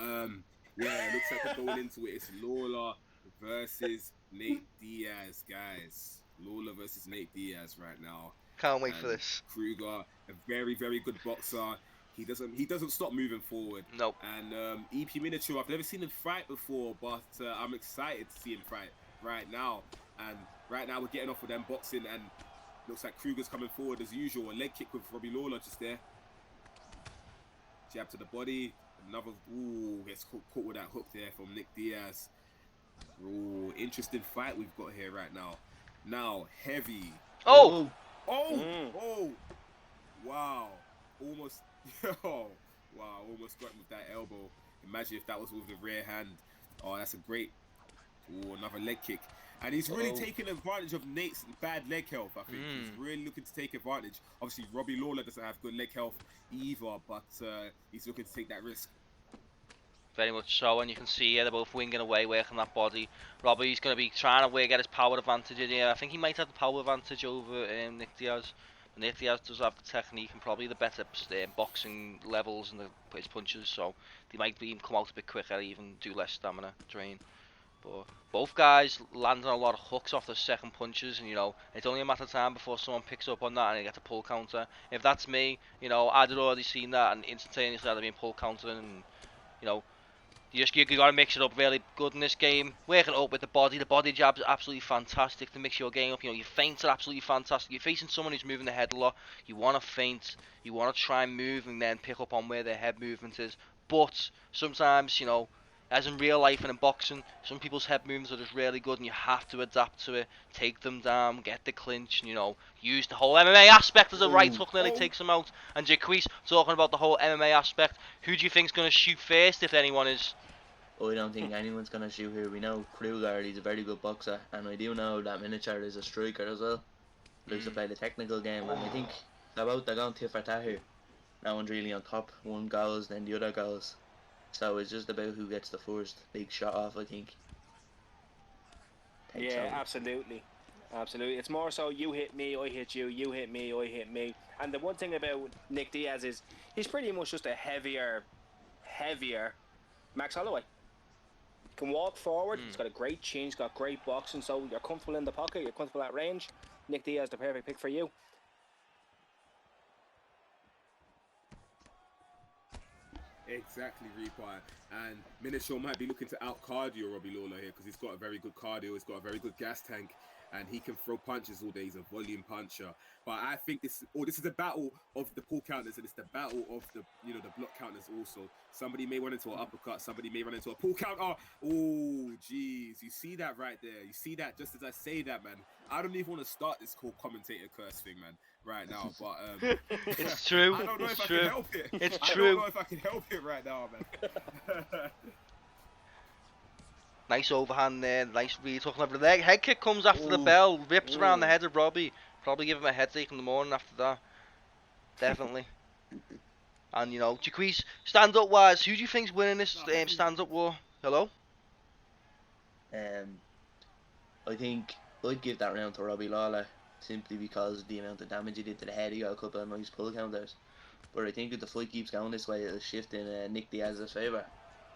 yeah, it looks like we're going into it. It's Lawler versus Nate Diaz, guys. Lawler versus Nate Diaz right now. Can't wait for this. Kruger, a very, very good boxer. He doesn't stop moving forward. Nope. And EP Miniature, I've never seen him fight before, but I'm excited to see him fight right now. And right now we're getting off with them boxing, and looks like Kruger's coming forward as usual. A leg kick with Robbie Lawler just there. Jab to the body. Another, gets caught with that hook there from Nick Diaz. Ooh, interesting fight we've got here right now. Now, heavy. Oh! Wow. Almost, almost got him with that elbow. Imagine if that was with the rear hand. Oh, that's a great, another leg kick. And he's really taking advantage of Nate's bad leg health, I think. He's really looking to take advantage. Obviously, Robbie Lawler doesn't have good leg health either, but he's looking to take that risk. very much so, and you can see they're both winging away, working that body. Robbie's going to be trying to get his power advantage in here. I think he might have the power advantage over Nick Diaz. Nick Diaz does have the technique and probably the better boxing levels and his punches, so they might even come out a bit quicker, even do less stamina drain. But both guys landing a lot of hooks off the second punches, and it's only a matter of time before someone picks up on that and they get a pull counter. If that's me, I'd had already seen that and instantaneously I'd have been pull countering, and you gotta mix it up really good in this game. Working it up with the body. The body jab's absolutely fantastic to mix your game up. Your feints are absolutely fantastic. You're facing someone who's moving the head a lot. You want to feint. You want to try and move and then pick up on where their head movement is. But sometimes, as in real life and in boxing, some people's head movements are just really good and you have to adapt to it. Take them down, get the clinch, and use the whole MMA aspect as a right hook nearly takes them out. And Jaquise talking about the whole MMA aspect. Who do you think's going to shoot first, if anyone is? I don't think anyone's going to shoot here. We know Kruger, he's a very good boxer, and I do know that Minichar is a striker as well. Likes to play the technical game, and I think they're going tit for tat here. No one's really on top. One goes, then the other goes. So it's just about who gets the first big shot off, I think. Takes Yeah, over. absolutely. Absolutely. It's more so you hit me, I hit you, you hit me, I hit me. And the one thing about Nick Diaz is he's pretty much just a heavier Max Holloway. Can walk forward, he's got a great chin, he's got great boxing, so you're comfortable in the pocket, you're comfortable at range. Nick Diaz, the perfect pick for you. Exactly, Reaper. And Minichar might be looking to out cardio Robbie Lawler here because he's got a very good cardio, he's got a very good gas tank, and he can throw punches all day. He's a volume puncher. But I think this is a battle of the pull counters, and it's the battle of the the block counters also. Somebody may run into an uppercut, somebody may run into a pull counter. Oh, jeez, you see that right there? You see that just as I say that, man? I don't even want to start this whole commentator curse thing, man, right now. But it's true. I don't know it's if true. I can help it. It's I true. don't know if I can help it right now, man. Nice overhand there, nice read, talking over the leg. Head kick comes after the bell, rips around the head of Robbie. Probably give him a headache in the morning after that. Definitely. And Jaquise, stand up wise, who do you think's winning this stand up war? Hello? I think I'd give that round to Robbie Lawler simply because of the amount of damage he did to the head. He got a couple of nice pull counters. But I think if the fight keeps going this way, it'll shift in Nick Diaz's favour.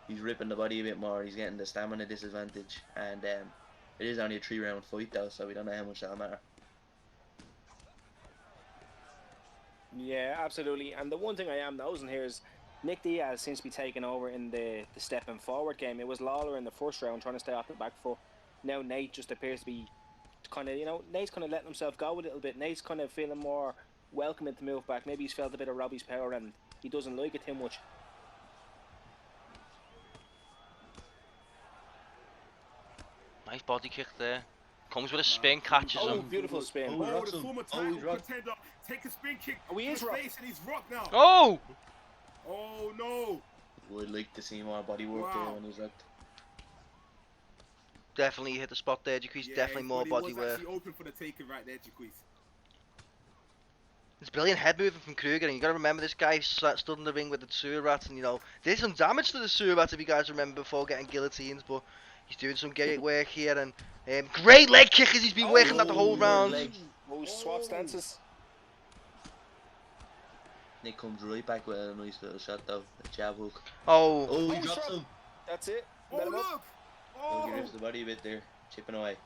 He's ripping the body a bit more, he's getting the stamina disadvantage, and it is only a 3-round fight though, so we don't know how much that'll matter. Yeah, absolutely. And the one thing I am noticing here is Nick Diaz seems to be taking over in the stepping forward game. It was Lawler in the first round trying to stay off the back foot. Now Nate just appears to be kind of, Nate's kind of letting himself go a little bit. Nate's kind of feeling more welcoming to move back. Maybe he's felt a bit of Robbie's power and he doesn't like it too much. Nice body kick there. Comes with a spin, catches him. Beautiful spin. Oh, the former title contender. Take a spin kick to he is his rocked. face and he's rocked now. Oh! Oh, no. Would like to see more body work there when he's rocked. Definitely hit the spot there, Jaquise. Yeah, Definitely more body He was work. actually open for the taking right there, Jaquise. It's brilliant head movement from Kruger, and you got to remember this guy stood in the ring with the sewer rat, and did some damage to the sewer rat if you guys remember before getting guillotines, but he's doing some great work here, and great leg kick as he's been working that the whole round. Swap stances. Nick comes right back with a nice little shot though, a jab hook. Oh, He drops him. That's it. Oh, Let him up. look. He Oh. rips the body a bit there, chipping away.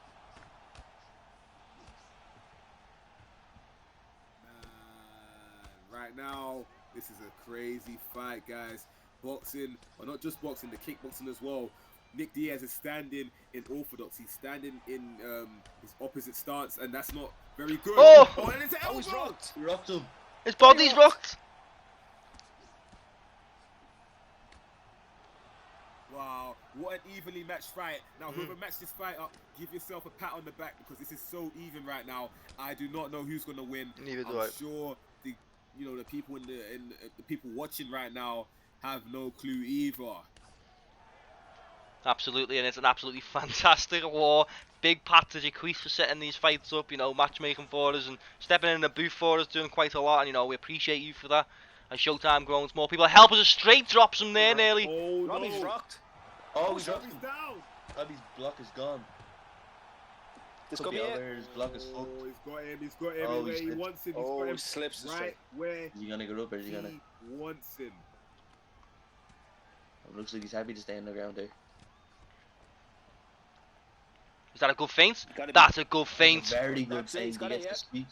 Right now, this is a crazy fight, guys. Boxing, or not just boxing, the kickboxing as well. Nick Diaz is standing in orthodox. He's standing in his opposite stance, and that's not very good. Oh! And it's an He's elbow! rocked. He rocked him. his body's rocked. Wow, what an evenly matched fight. Now, whoever matched this fight up, give yourself a pat on the back because this is so even right now. I do not know who's going to win. Neither do I. I'm sure the people the people watching right now have no clue either. Absolutely, and it's an absolutely fantastic war. Big pat to Jaquise for setting these fights up, matchmaking for us and stepping in the booth for us, doing quite a lot, and we appreciate you for that. And Showtime groans more people. Help us! A straight drops him there nearly. Oh Robbie's no! rocked. Oh, Oh, he dropped Robbie's him. down. Robbie's block is gone. This Could could be be it. over. His block is fucked. Oh, he's got him. He's got him Oh, he where he slipped. wants him. He's Oh, got he him slips the right straight. where Is he gonna get up or is he gonna? he wants him. It looks like he's happy to stay on the ground there. Is that a good feint? Gotta be- That's a good It's feint. a very good That's it, he's thing. He got it, gets to speak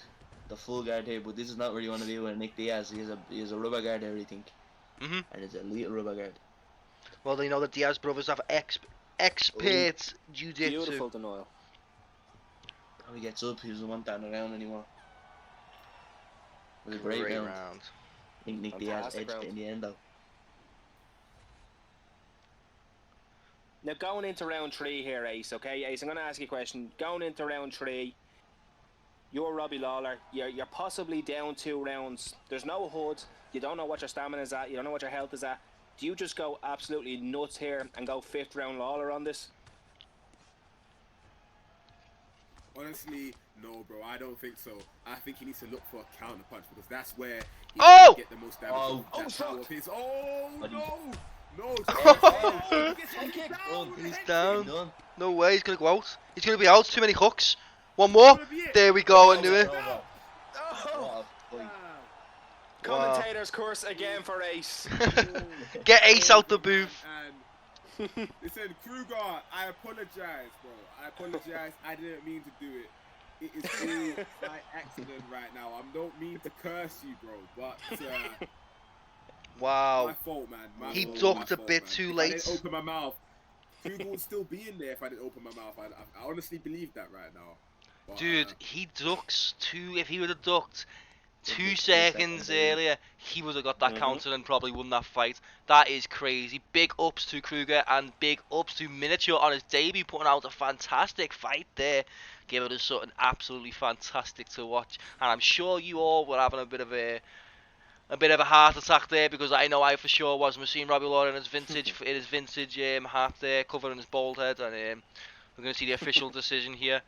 the full guard here, but this is not where you want to be with Nick Diaz. He has a rubber guard there, I think, Mhm. and it's a little rubber guard. Well, you know the Diaz brothers have expert jiu-jitsu. Beautiful denial. How he gets up, he doesn't want that on the ground anymore. It was a great round. I think Nick Diaz Fantastic edged round. it in the end though. Now going into round 3 here, Ace. Okay, Ace, I'm gonna ask you a question. Going into round 3, you're Robbie Lawler. You're possibly down 2 rounds. There's no HUD. You don't know what your stamina is at. You don't know what your health is at. Do you just go absolutely nuts here and go 5th round Lawler on this? Honestly, no, bro. I don't think so. I think he needs to look for a counter punch because that's where he Oh! can get the most damage. Oh! That Oh, power of his. Oh Buddy. no! No! Oh. He's kick. He's He's down. Done. No way, he's gonna go out. He's gonna be out. Too many hooks. One more. There we go. I knew it. Over. Oh! What a fight. Commentator's curse again for Ace. Get Ace out the booth. And listen, Kruger, I apologize, bro. I apologize. I didn't mean to do it. It is all by accident right now. I don't mean to curse you, bro, but my Wow. fault, man. My He fault, ducked my a fault, bit man. too If late. I didn't open my mouth, Kruger would still be in there if I didn't open my mouth. I honestly believe that right now. But, Dude, he ducks two. If he would have ducked two Two seconds seconds early. earlier, he would have got that Mhm. counter and probably won that fight. That is crazy. Big ups to Kruger and big ups to Miniature on his debut, putting out a fantastic fight there. Giving us something absolutely fantastic to watch. And I'm sure you all were having a bit of a heart attack there because I know I for sure was. We're seeing Robbie Lawler in his vintage hat there, covering his bald head, and we're going to see the official decision here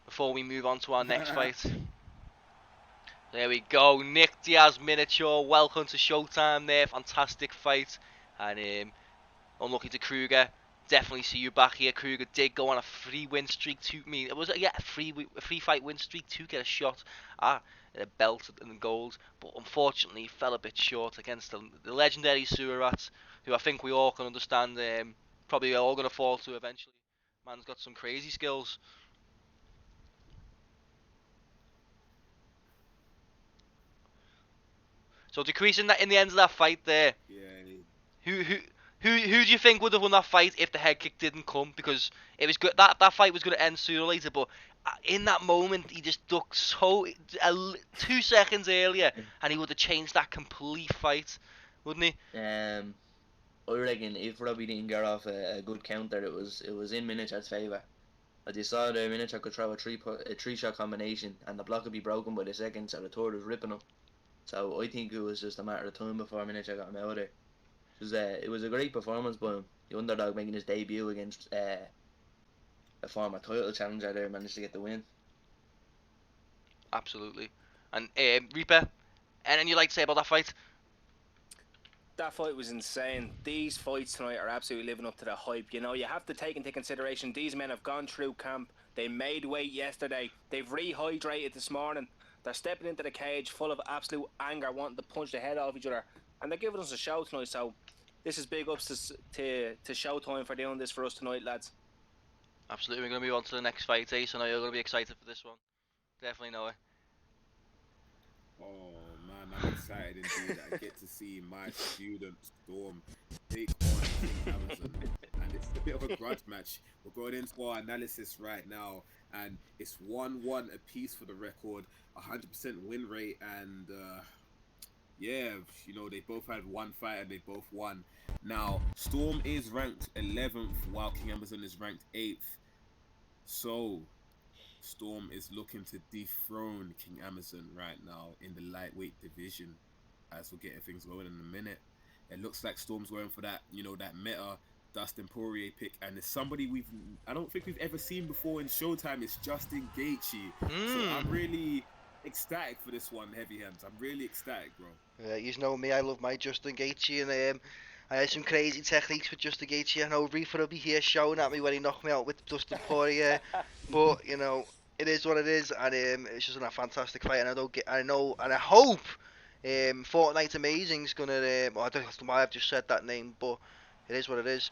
before we move on to our next fight. There we go, Nick Diaz Miniature, welcome to Showtime there, fantastic fight, and unlucky to Kruger. Definitely see you back here. Kruger did go on a 3-win streak to me. It was a free fight win streak to get a shot at a belt and the gold, but unfortunately he fell a bit short against the legendary Surat, who I think we all can understand. Probably all gonna fall to eventually. Man's got some crazy skills. So decreasing that in the end of that fight there. yeah, Who do you think would have won that fight if the head kick didn't come? Because it was good. That fight was going to end sooner or later, but in that moment he just ducked 2 seconds earlier, and he would have changed that complete fight, wouldn't he? I reckon if Robbie didn't get off a good counter, it was in Miniature's favour. As you saw there, Miniature could throw a three shot combination, and the block would be broken by the second, so the third was ripping him. So I think it was just a matter of time before Miniature got him out of there. It was a great performance by him. The underdog making his debut against a former title challenger there, managed to get the win. Absolutely. And Reaper, anything you like to say about that fight? That fight was insane. These fights tonight are absolutely living up to the hype. You know, you have to take into consideration these men have gone through camp. They made weight yesterday. They've rehydrated this morning. They're stepping into the cage full of absolute anger, wanting to punch the head off each other. And they're giving us a show tonight. So this is big ups to Showtime for doing this for us tonight, lads. Absolutely. We're going to move on to the next fight, Ace. I know you're going to be excited for this one. Definitely know it. oh man, I'm excited indeed. I get to see my student Storm take on King Amazon, and it's a bit of a grudge match. We're going into our analysis right now, and it's 1-1 apiece for the record, 100% win rate, and yeah, you know, they both had one fight and they both won. Now, Storm is ranked 11th while King Amazon is ranked 8th. So, Storm is looking to dethrone King Amazon right now in the lightweight division, as we're getting things going in a minute. It looks like Storm's going for that, you know, that meta Dustin Poirier pick, and it's somebody I don't think we've ever seen before in Showtime. It's Justin Gaethje. So I'm really ecstatic for this one, heavy hands. I'm really ecstatic, bro. You know me, I love my Justin Gaethje, and I had some crazy techniques with Justin Gaethje. I know Reaper will be here shouting at me when he knocked me out with Dustin Poirier, but you know it is what it is, and it's just a fantastic fight. And I don't get, I know, and I hope Fortnite Amazing's gonna. Well, I don't know why I've just said that name, but it is what it is.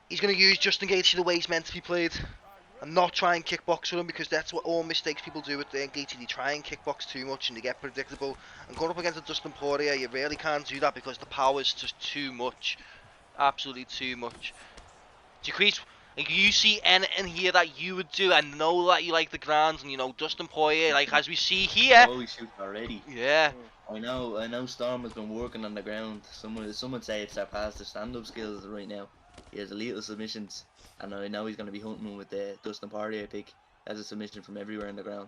He's gonna use Justin Gaethje the way he's meant to be played, and not try and kickbox with him, because that's what all mistakes people do with Gaethje. They try and kickbox too much and they get predictable. And going up against a Dustin Poirier, you really can't do that because the power is just too much, absolutely too much. Decrease. Like, you see anything here that you would do? I know that you like the grounds, and you know Dustin Poirier, like as we see here. Oh, he's shooting already. Yeah. I know. Storm has been working on the ground. Some would say it's surpassed the stand-up skills right now. He has little submissions, and I know he's going to be hunting with the Dustin Poirier pick. Has a submission from everywhere in the ground.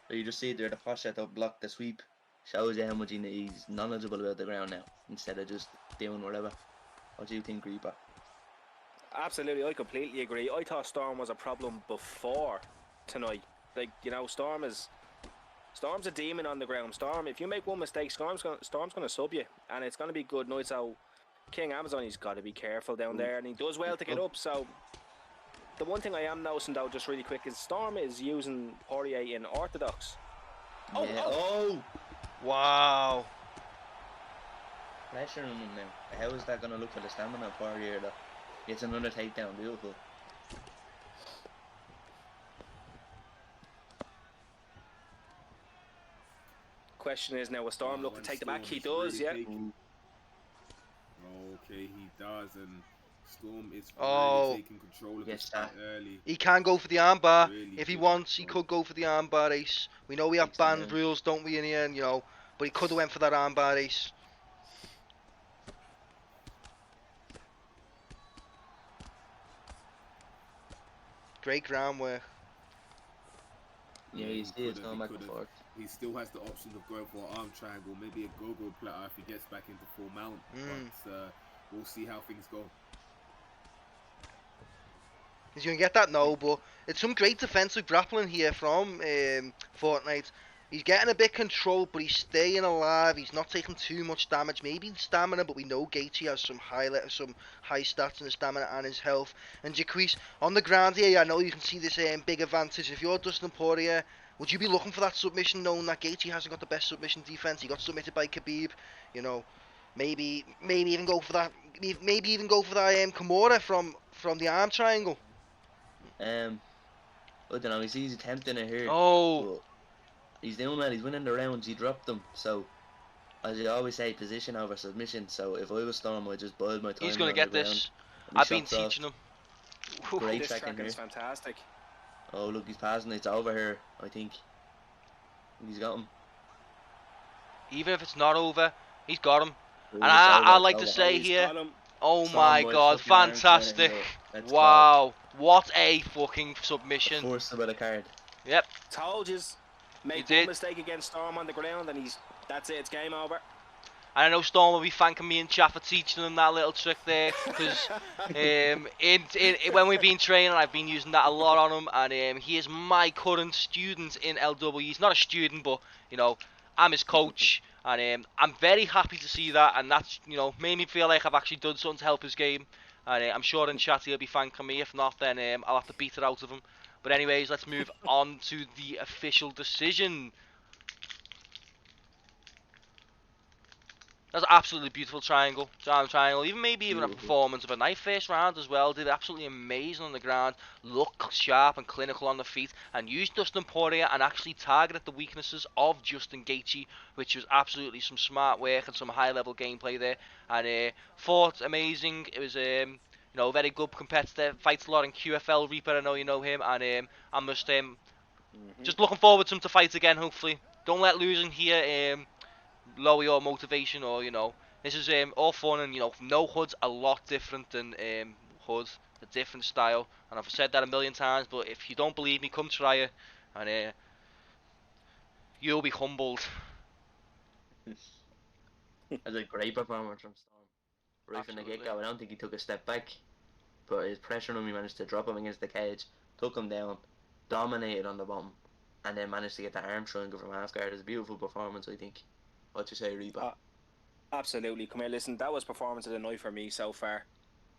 So you just see there the pocket up block the sweep. Shows you how much he's knowledgeable about the ground now, instead of just doing whatever. What do you think, Reaper? Absolutely, I completely agree. I thought Storm was a problem before tonight. Like, you know, Storm's a demon on the ground. Storm, if you make one mistake, Storm's gonna sub you, and it's gonna be good night. So King Amazon, he's got to be careful down there, and he does well to get up. So the one thing I am noticing though, just really quick, is Storm is using Poirier in orthodox. Yeah. Oh! Wow. Pressure on him now. How is that going to look for the stamina of Poirier though? It's another takedown, beautiful. Question is now, will Storm look to take the back? He does, yeah. Okay, he does, and Storm is Oh. really taking control of this fight early. He can go for the armbar. Really If he good wants, he control. could go for the armbar ace. We know we have banned rules, don't we, in here, and, you know, but he could have went for that armbar ace. Great groundwork. Yeah, you see it's going back and forth. He still has the option of going for an arm triangle, maybe a go-go platter if he gets back into full mount. But we'll see how things go. He's going to get that? No, but it's some great defensive grappling here from Fortnite. He's getting a bit controlled, but he's staying alive. He's not taking too much damage. Maybe stamina, but we know Gaethje has some high stats in his stamina and his health. And Jaquise, on the ground here, I know you can see this big advantage. If you're Dustin Poirier, would you be looking for that submission, knowing that Gaethje hasn't got the best submission defense? He got submitted by Khabib. You know, maybe even go for that. Maybe even go for that Kimura from the arm triangle. I don't know. He's attempting it here. Oh. He's doing well. He's winning the rounds. He dropped them. So, as I always say, position over submission. So, if I was Storm, I'd just bide my time. He's going to get this. I've been teaching him. Great this second here. Is fantastic. Oh, look, he's passing. It's over here, I think. He's got him. Even if it's not over, he's got him. And I like to say here, oh my god, fantastic. Wow, what a fucking submission. Forced about a card. Yep. Told you. Make one mistake against Storm on the ground and that's it, it's game over. And I know Storm will be thanking me in chat for teaching him that little trick there, because when we've been training, I've been using that a lot on him, and he is my current student in LW. He's not a student, but, you know, I'm his coach, and I'm very happy to see that, and that's, you know, made me feel like I've actually done something to help his game, and I'm sure in chat he'll be thanking me. If not, then I'll have to beat it out of him. But anyways, let's move on to the official decision. That's an absolutely beautiful triangle. Even maybe even a performance of a night first round as well. Did absolutely amazing on the ground. Looked sharp and clinical on the feet. And used Dustin Poirier and actually targeted the weaknesses of Justin Gaethje, which was absolutely some smart work and some high level gameplay there. And fought amazing. It was you know, very good competitor. Fights a lot in QFL. Reaper, I know you know him. And I'm just looking forward to him to fight again, hopefully. Don't let losing here lower your motivation, or, you know, this is all fun, and, you know, no Hood's a lot different than Hood, a different style, and I've said that a million times, but if you don't believe me, come try it, and you'll be humbled. That's a great performance from Storm. Right from the get-go. I don't think he took a step back, but his pressure on him, he managed to drop him against the cage, took him down, dominated on the bottom, and then managed to get that arm triangle from half guard. It's a beautiful performance, I think. What you say, Reba? Absolutely. Come here, listen. That was performance of the night for me so far.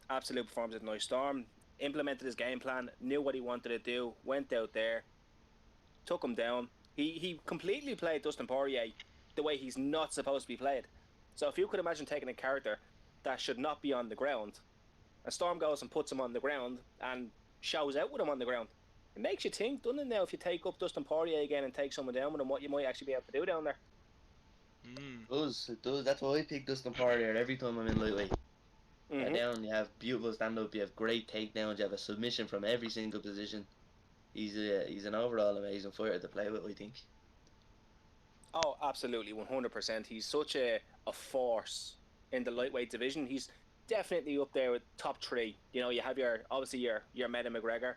Absolute performance of the night. Storm implemented his game plan, knew what he wanted to do, went out there, took him down. He completely played Dustin Poirier the way he's not supposed to be played. So if you could imagine taking a character that should not be on the ground, and Storm goes and puts him on the ground and shows out with him on the ground, it makes you think, doesn't it? Now, if you take up Dustin Poirier again and take someone down with him, what you might actually be able to do down there. It does. That's why I pick Dustin Poirier every time I'm in lightweight. Mm-hmm. Down, you have beautiful stand up, you have great takedowns, you have a submission from every single position. He's an overall amazing fighter to play with, I think. Oh, absolutely, 100%. He's such a force in the lightweight division. He's definitely up there with top three. You know, you have your Meta McGregor,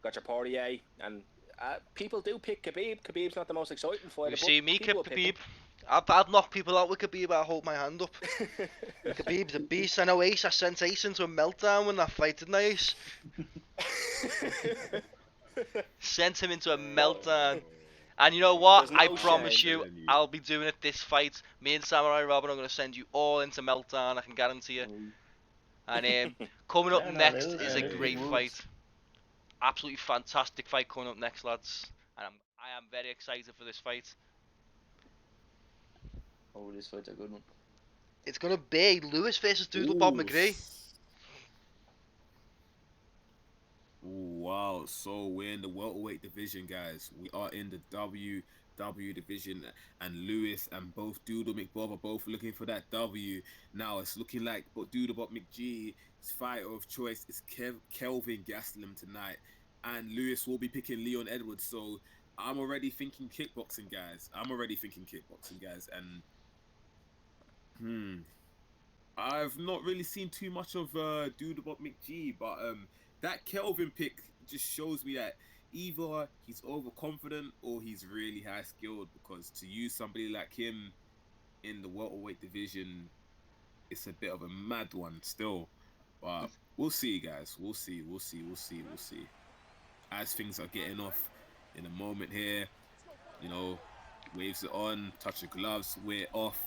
got your Poirier, and people do pick Khabib. Khabib's not the most exciting fighter. You see me, people pick Khabib. I'd knock people out with Khabib. I hold my hand up. Khabib's a beast. I know Ace. I sent Ace into a meltdown when that fight, didn't I, Ace? Sent him into a meltdown. And you know what? There's I no promise shame. you, I'll be doing it this fight. Me and Samurai Robin are going to send you all into meltdown. I can guarantee you. And coming up next is a great fight. Absolutely fantastic fight coming up next, lads. And I am very excited for this fight. Oh, this fight's a good one. It's gonna be Lewis versus Doodle Bob McGree. Wow, so we're in the welterweight division, guys. We are in the W division, and Lewis and both Doodle McBob are both looking for that W. Now it's looking like Doodle Bob McGee's fighter of choice is Kelvin Gastelum tonight, and Lewis will be picking Leon Edwards. So I'm already thinking kickboxing, guys. And I've not really seen too much of Doodlebot McGee, but that Kelvin pick just shows me that either he's overconfident or he's really high skilled, because to use somebody like him in the welterweight division, it's a bit of a mad one still. But we'll see, guys. We'll see. As things are getting off in a moment here, you know, waves it on, touch of gloves, we're off.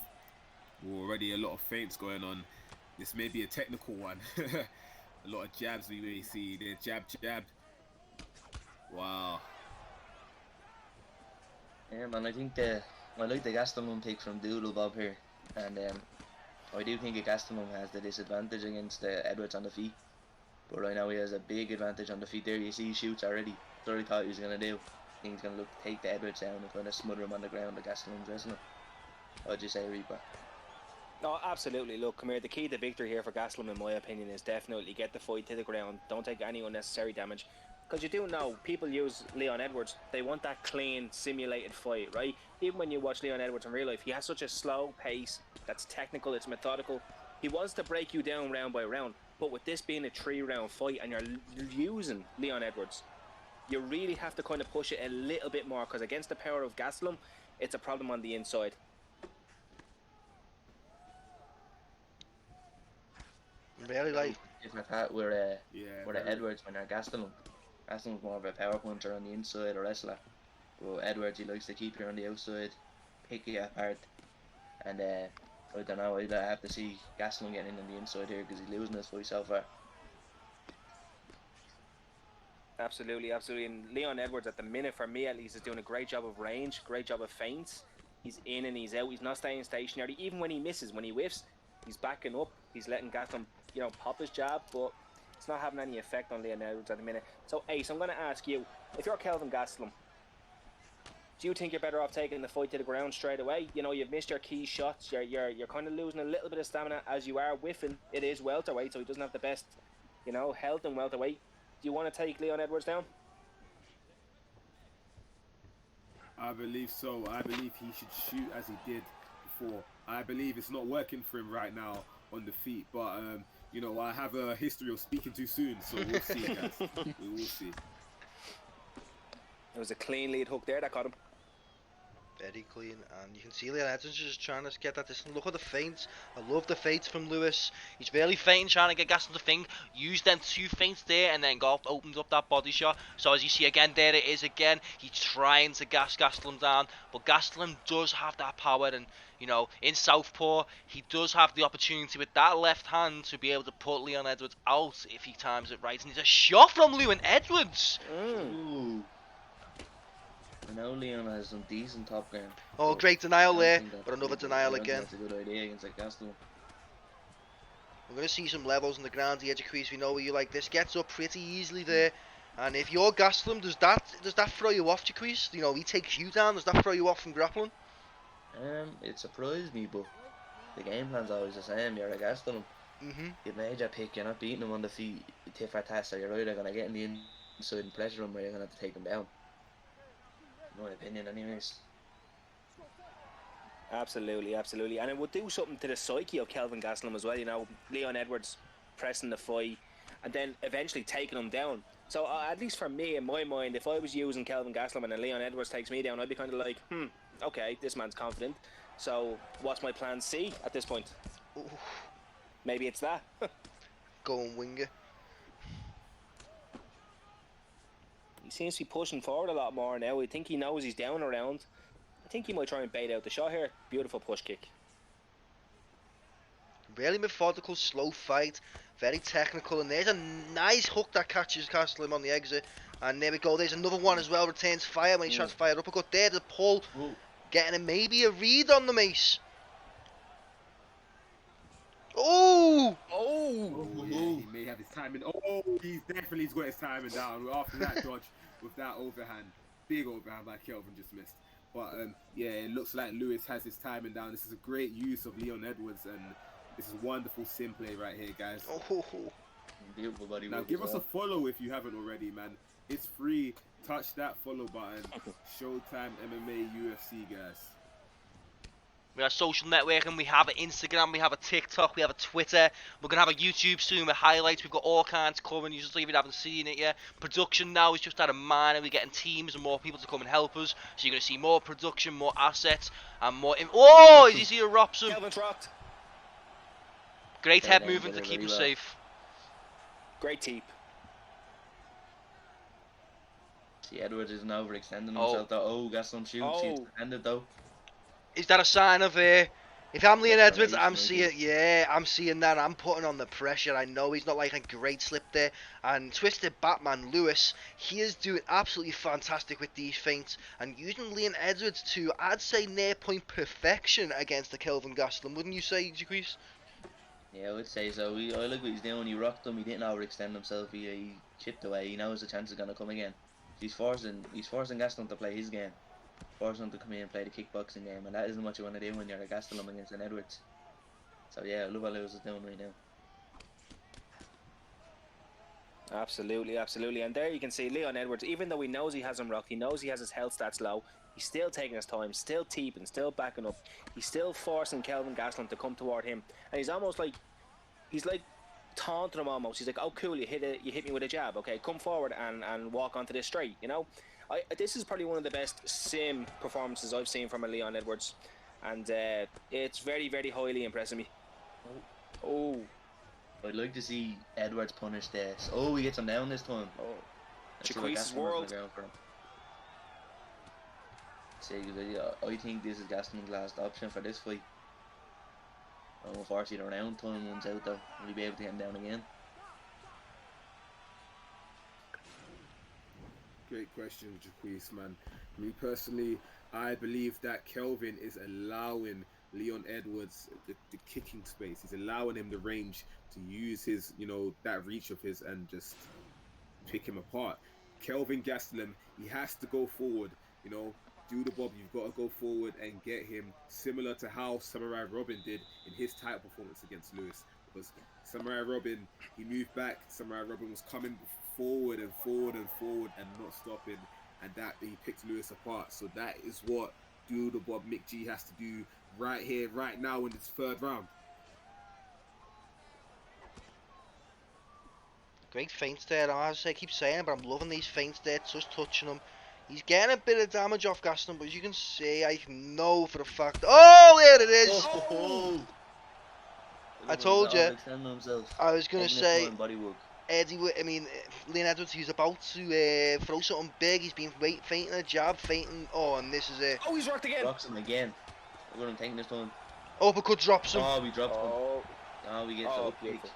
Already a lot of feints going on. This may be a technical one. A lot of jabs we may see. They're jab. Wow. Yeah, man, I like the Gastelum pick from Doodle Bob here, and I do think Gastelum has the disadvantage against Edwards on the feet, but right now he has a big advantage on the feet there. You see he shoots already. That's what I thought he was gonna do. I think he's gonna take the Edwards down and kind of smother him on the ground. The Gastelum's wrestling. What'd you say, Reaper? No, absolutely. Look, come here. The key to victory here for Gastelum, in my opinion, is definitely get the fight to the ground. Don't take any unnecessary damage. Because you do know, people use Leon Edwards. They want that clean, simulated fight, right? Even when you watch Leon Edwards in real life, he has such a slow pace that's technical, it's methodical. He wants to break you down round by round. But with this being a 3-round fight and you're using Leon Edwards, you really have to kind of push it a little bit more, because against the power of Gastelum, it's a problem on the inside. Really, like, Different that where Edwards when Gastelum. Gastelum's more of a power puncher on the inside, a wrestler. Well, Edwards, he likes to keep you on the outside, pick you apart, and I don't know. I have to see Gastelum getting in on the inside here because he's losing this fight so far. Absolutely. And Leon Edwards, at the minute, for me at least, is doing a great job of range, great job of feints. He's in and he's out. He's not staying stationary. Even when he misses, when he whiffs, he's backing up. He's letting Gastelum, pop his jab, but it's not having any effect on Leon Edwards at the minute. So, Ace, I'm going to ask you, if you're Kelvin Gastelum, do you think you're better off taking the fight to the ground straight away? You know, you've missed your key shots. You're kind of losing a little bit of stamina as you are whiffing. It is welterweight, so he doesn't have the best, health in welterweight. Do you want to take Leon Edwards down? I believe so. I believe he should shoot as he did before. I believe it's not working for him right now on the feet, but I have a history of speaking too soon, so we'll see, guys. We will see. It was a clean lead hook there that got him. Very clean, and you can see Leon Edwards just trying to get that distance. Look at the feints. I love the feints from Lewis. He's really feinting, trying to get Gastelum to think. Use them 2 feints there, and then Golf opens up that body shot. So as you see again, there it is again. He's trying to gas Gastelum down, but Gastelum does have that power, and you know, in Southpaw, he does have the opportunity with that left hand to be able to put Leon Edwards out if he times it right. And it's a shot from Leon Edwards. Ooh. I know Leon has some decent top game. Oh, But great I denial don't there, think that but another I denial don't think again. that's a good idea against like Gastelum. We're going to see some levels on the ground, the edge of crease. We know where you like this. Gets up pretty easily there. And if you're Gastelum, does that throw you off, Jaquise? You know, he takes you down. Does that throw you off from grappling? It surprised me, but the game plan's always the same. You're a Gastelum. Mhm. You've made your pick. You're not beating him on the feet, tit for tat. So you're either gonna get in the inside and pressure him, or you're gonna have to take him down. In my opinion, anyways. Absolutely, absolutely. And it would do something to the psyche of Kelvin Gastelum as well, you know, Leon Edwards pressing the fight and then eventually taking him down. So at least for me, in my mind, if I was using Kelvin Gastelum and then Leon Edwards takes me down, I'd be kind of like, okay, this man's confident. So what's my plan C at this point? Ooh, Maybe it's that. going winger. He seems to be pushing forward a lot more now. I think he knows he's down around. I think he might try and bait out the shot here. Beautiful push kick. Really methodical, slow fight. Very technical. And there's a nice hook that catches Gastelum on the exit. And there we go. There's another one as well. Returns fire when he tries to fire uppercut there. The pull. Ooh. Getting a, maybe a read on the mace. Oh! Oh, yeah, he may have his timing. Oh, he's got his timing down. After that dodge with that overhand, big overhand by Kelvin just missed. But yeah, it looks like Lewis has his timing down. This is a great use of Leon Edwards, and this is wonderful sim play right here, guys. Oh. Beautiful body Now work give as us a well. follow if you haven't already, man. It's free. Touch that follow button. Showtime MMA UFC, guys. We have social networking, we have an Instagram, we have a TikTok, we have a Twitter. We're going to have a YouTube soon with highlights. We've got all kinds coming. You just even haven't seen it yet. Production now is just at a minor. We're getting teams and more people to come and help us. So you're going to see more production, more assets, and more... Oh! Is he see a Robson? Kelvin's rocked. Great Yeah, head they movement did to it keep him very well. safe. Great teep. See, Edwards isn't overextending Oh. himself though. Oh, got some shoots. He's Oh. ended though. Is that a sign of... if I'm Leon Edwards, I'm Desperation, seeing... Yeah, I'm seeing that. I'm putting on the pressure. I know he's not like a great slip there. And Twisted Batman Lewis, he is doing absolutely fantastic with these feints. And using Leon Edwards to, I'd say, near point perfection against the Kelvin Gastelum. Wouldn't you say, Jaquise? Yeah, I would say so. I like what he's doing. He rocked him. He didn't overextend himself. He chipped away. He knows the chance is gonna come again. He's forcing Gastelum to play his game. Forcing him to come in and play the kickboxing game, and that isn't what you want to do when you're a Gastelum against an Edwards. So yeah, I love what Lewis is doing right now. Absolutely, absolutely. And there you can see Leon Edwards, even though he knows he has him rocked, he knows he has his health stats low, he's still taking his time, still teeping, still backing up. He's still forcing Kelvin Gastelum to come toward him. And he's almost like, he's like taunting him almost. He's like, oh cool, you hit me with a jab, okay, come forward and walk onto this straight, you know? This is probably one of the best sim performances I've seen from a Leon Edwards. And it's very, very highly impressing me. Oh. I'd like to see Edwards punish this. Oh, he gets him down this time. Oh. Let's see what Jaquise's Gastelum has on world. the ground for him. See, 'cause I think this is Gastelum's last option for this fight. Unfortunately, the round time runs out though. Will he be able to get him down again? Great question, Jaquise, man. Me personally, I believe that Kelvin is allowing Leon Edwards the kicking space. He's allowing him the range to use his, that reach of his and just pick him apart. Kelvin Gastelum, he has to go forward, do the bob. You've got to go forward and get him similar to how Samurai Robin did in his title performance against Lewis. Because Samurai Robin, he moved back. Samurai Robin was coming forward and forward and forward and not stopping, and that he picked Lewis apart. So that is what do the Bob Mick G has to do right here, right now in this third round. Great feints there. As I keep saying, but I'm loving these feints there, just touching them. He's getting a bit of damage off Gaston, but as you can see, I know for a fact. Oh, there it is! Oh! I told you. Overextending himself. I was gonna Taking his say time, body work. Leon Edwards, he's about to throw something big. He's been feinting a jab, feinting. Oh, and this is it. Oh, he's rocked again. Rocks him again. Look at him taking his time. Uppercut drops him. Oh, we dropped him. Oh, Now we get the up kick. beautiful.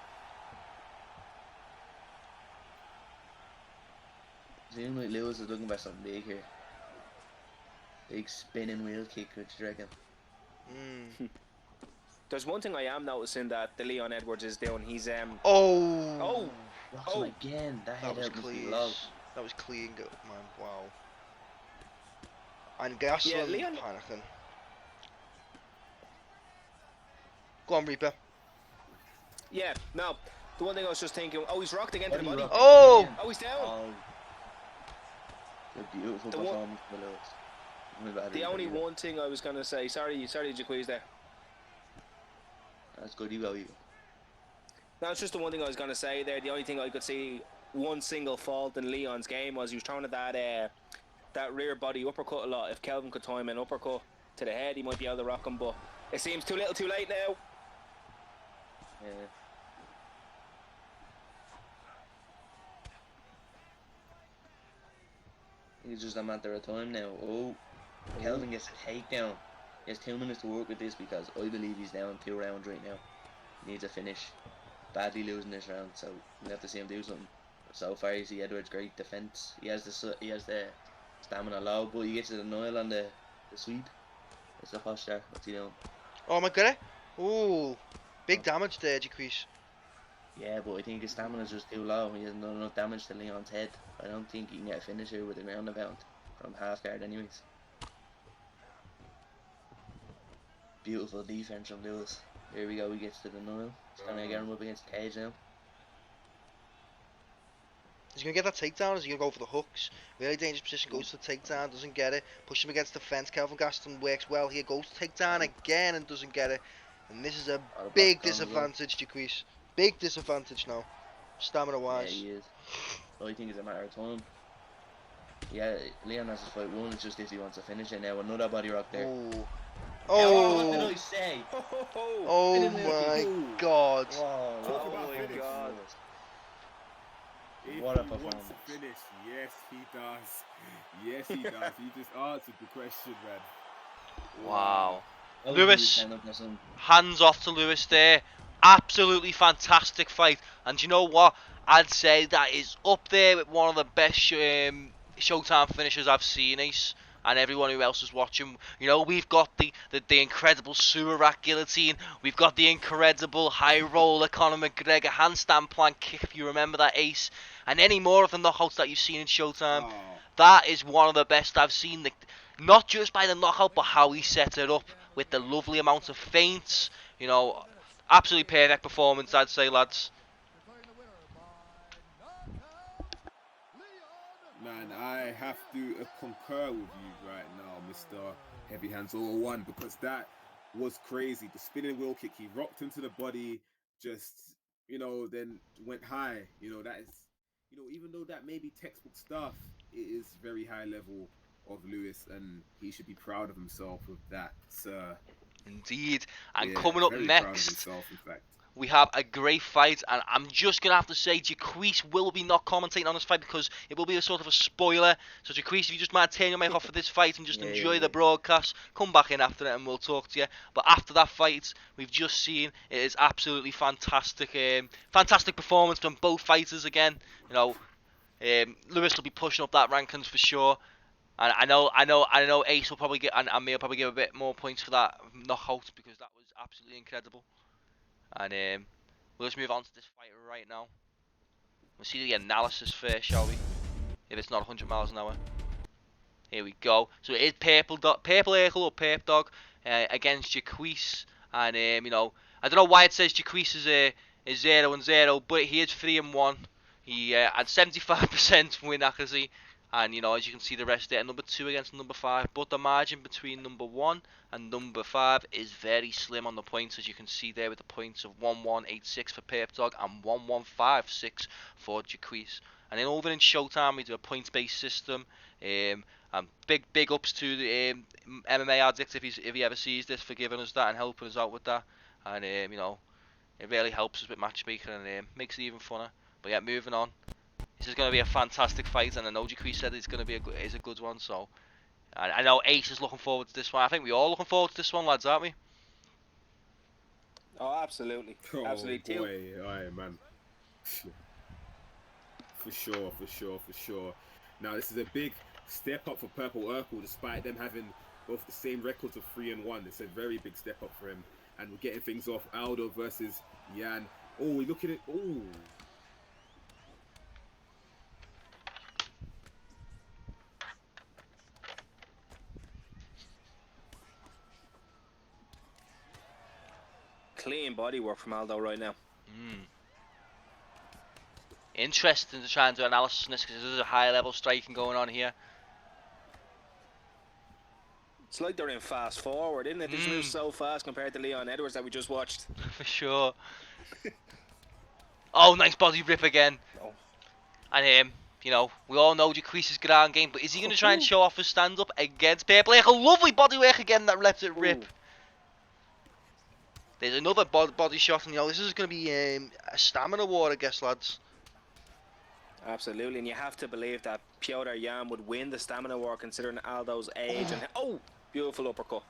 Seems like Lewis is looking for something big here. Big spinning wheel kick, what you reckon? There's one thing I am noticing that the Leon Edwards is doing. He's Oh. Rocks him again. That head was out must be clean. low. That was clean, man. Wow. And Gaston Yeah, Leon- panicking. Go on, Reaper. Yeah, no. The one thing I was just thinking. Oh, he's rocked again to the Body body. rock Oh! again. Oh, he's down. Oh. A beautiful The one- performance for Lewis. The only one thing I was gonna say. Sorry, Jaquiz there. That's good, you go, you. No, it's just the one thing I was gonna say there. The only thing I could see one single fault in Leon's game was he was throwing at that rear body uppercut a lot. If Kelvin could time an uppercut to the head, he might be able to rock him. But it seems too little, too late now. Yeah. It's just a matter of time now. Oh, Kelvin gets a takedown. He has 2 minutes to work with this because I believe he's down 2 rounds right now. He needs a finish. Badly losing this round, so we have to see him do something. So far, you see Edwards' great defense. He has the stamina low, but he gets the denial on the sweep. It's the posture. What's he doing? Oh my god. Ooh. Big damage there, Jaquiz. Yeah, but I think his stamina is just too low. He hasn't done enough damage to Leon's head. I don't think he can get a finish here with a roundabout from half guard anyways. Beautiful defense from Lewis. Here we go, he gets to the denial. He's trying to get him up against the cage now. He's going to get that takedown, is he going to go for the hooks? Really dangerous position, goes to the takedown, doesn't get it. Push him against the fence, Kelvin Gaston works well here, goes to takedown again and doesn't get it. And this is a big disadvantage, Jaquiz. Big disadvantage now, stamina wise. Yeah, he is. So I think it's a matter of time. Yeah, Leon has his fight won, it's just if he wants to finish it now. Another body rock there. Ooh. Oh, what did Oh, I say? oh my god. Wow, Talk Oh about my finish. God. If What a he wants performance. to finish, yes he does. Yes he does. He just answered the question, man. Wow. I would Lewis. do stand up for some- Hands off to Lewis there. Absolutely fantastic fight. And you know what? I'd say that is up there with one of the best Showtime finishers I've seen, Ace. And everyone who else is watching. You know, we've got the incredible Surat guillotine. We've got the incredible high roller Conor McGregor handstand plank kick, if you remember that, Ace. And any more of the knockouts that you've seen in Showtime. Oh, That is one of the best I've seen. Not just by the knockout, but how he set it up with the lovely amount of feints. You know, absolutely perfect performance, I'd say, lads. man, I have to concur with you right now, Mr. Heavy Hands 01, because that was crazy. The spinning wheel kick, he rocked into the body, just, then went high. That is, even though that may be textbook stuff, it is very high level of Lewis, and he should be proud of himself with that, sir. Indeed. And Yeah, coming up very proud of next, himself, in fact. we have a great fight, and I'm just going to have to say Jaquiz will be not commentating on this fight because it will be a sort of a spoiler. So Jaquiz, if you just mind turning your mic off for this fight and just enjoy the broadcast, come back in after it and we'll talk to you. But after that fight we've just seen, it is absolutely fantastic. Fantastic performance from both fighters again. Lewis will be pushing up that rankings for sure. And I know Ace will probably get, and me will probably give a bit more points for that knockout because that was absolutely incredible. And we'll just move on to this fight right now. We'll see the analysis first, shall we? If it's not 100 miles an hour. Here we go. So it is Purple Urkel or Perp Dog against Jaquiz. And I don't know why it says Jaquiz is 0-0, but he is 3-1. He had 75% win accuracy. And as you can see, the rest there, number 2 against number 5. But the margin between number 1 and number 5 is very slim on the points, as you can see there, with the points of 1186 for Perp Dog and 1156 for Jaquiz. And then over in Showtime, we do a points-based system. And big ups to the MMA Addict if he ever sees this, for giving us that and helping us out with that. And you know, it really helps us with matchmaking and makes it even funner. But yeah, moving on. This is going to be a fantastic fight, and I know Jacques said it's going to be a good one. So I know Ace is looking forward to this one. I think we're all looking forward to this one, lads, aren't we? Oh, absolutely. Oh Absolutely. boy, alright, man. For sure, for sure, for sure. Now this is a big step up for Purple Urkel, despite them having both the same records of 3-1. It's a very big step up for him, and we're getting things off. Aldo versus Jan. Oh, we look at it. Oh. Clean body work from Aldo right now. Interesting to try and do analysis on this, because there's a high level striking going on here. It's like they're in fast forward, isn't it? They just move so fast compared to Leon Edwards that we just watched. For sure. Oh, nice body rip again. Oh. And you know, we all know Jacquees' ground game, but is he going to try and show off his stand-up against Purple? A lovely body work again that left it rip. Ooh. There's another body shot, and you know, this is going to be a stamina war, I guess, lads. Absolutely, and you have to believe that Piotr Jan would win the stamina war considering Aldo's age. And beautiful uppercut.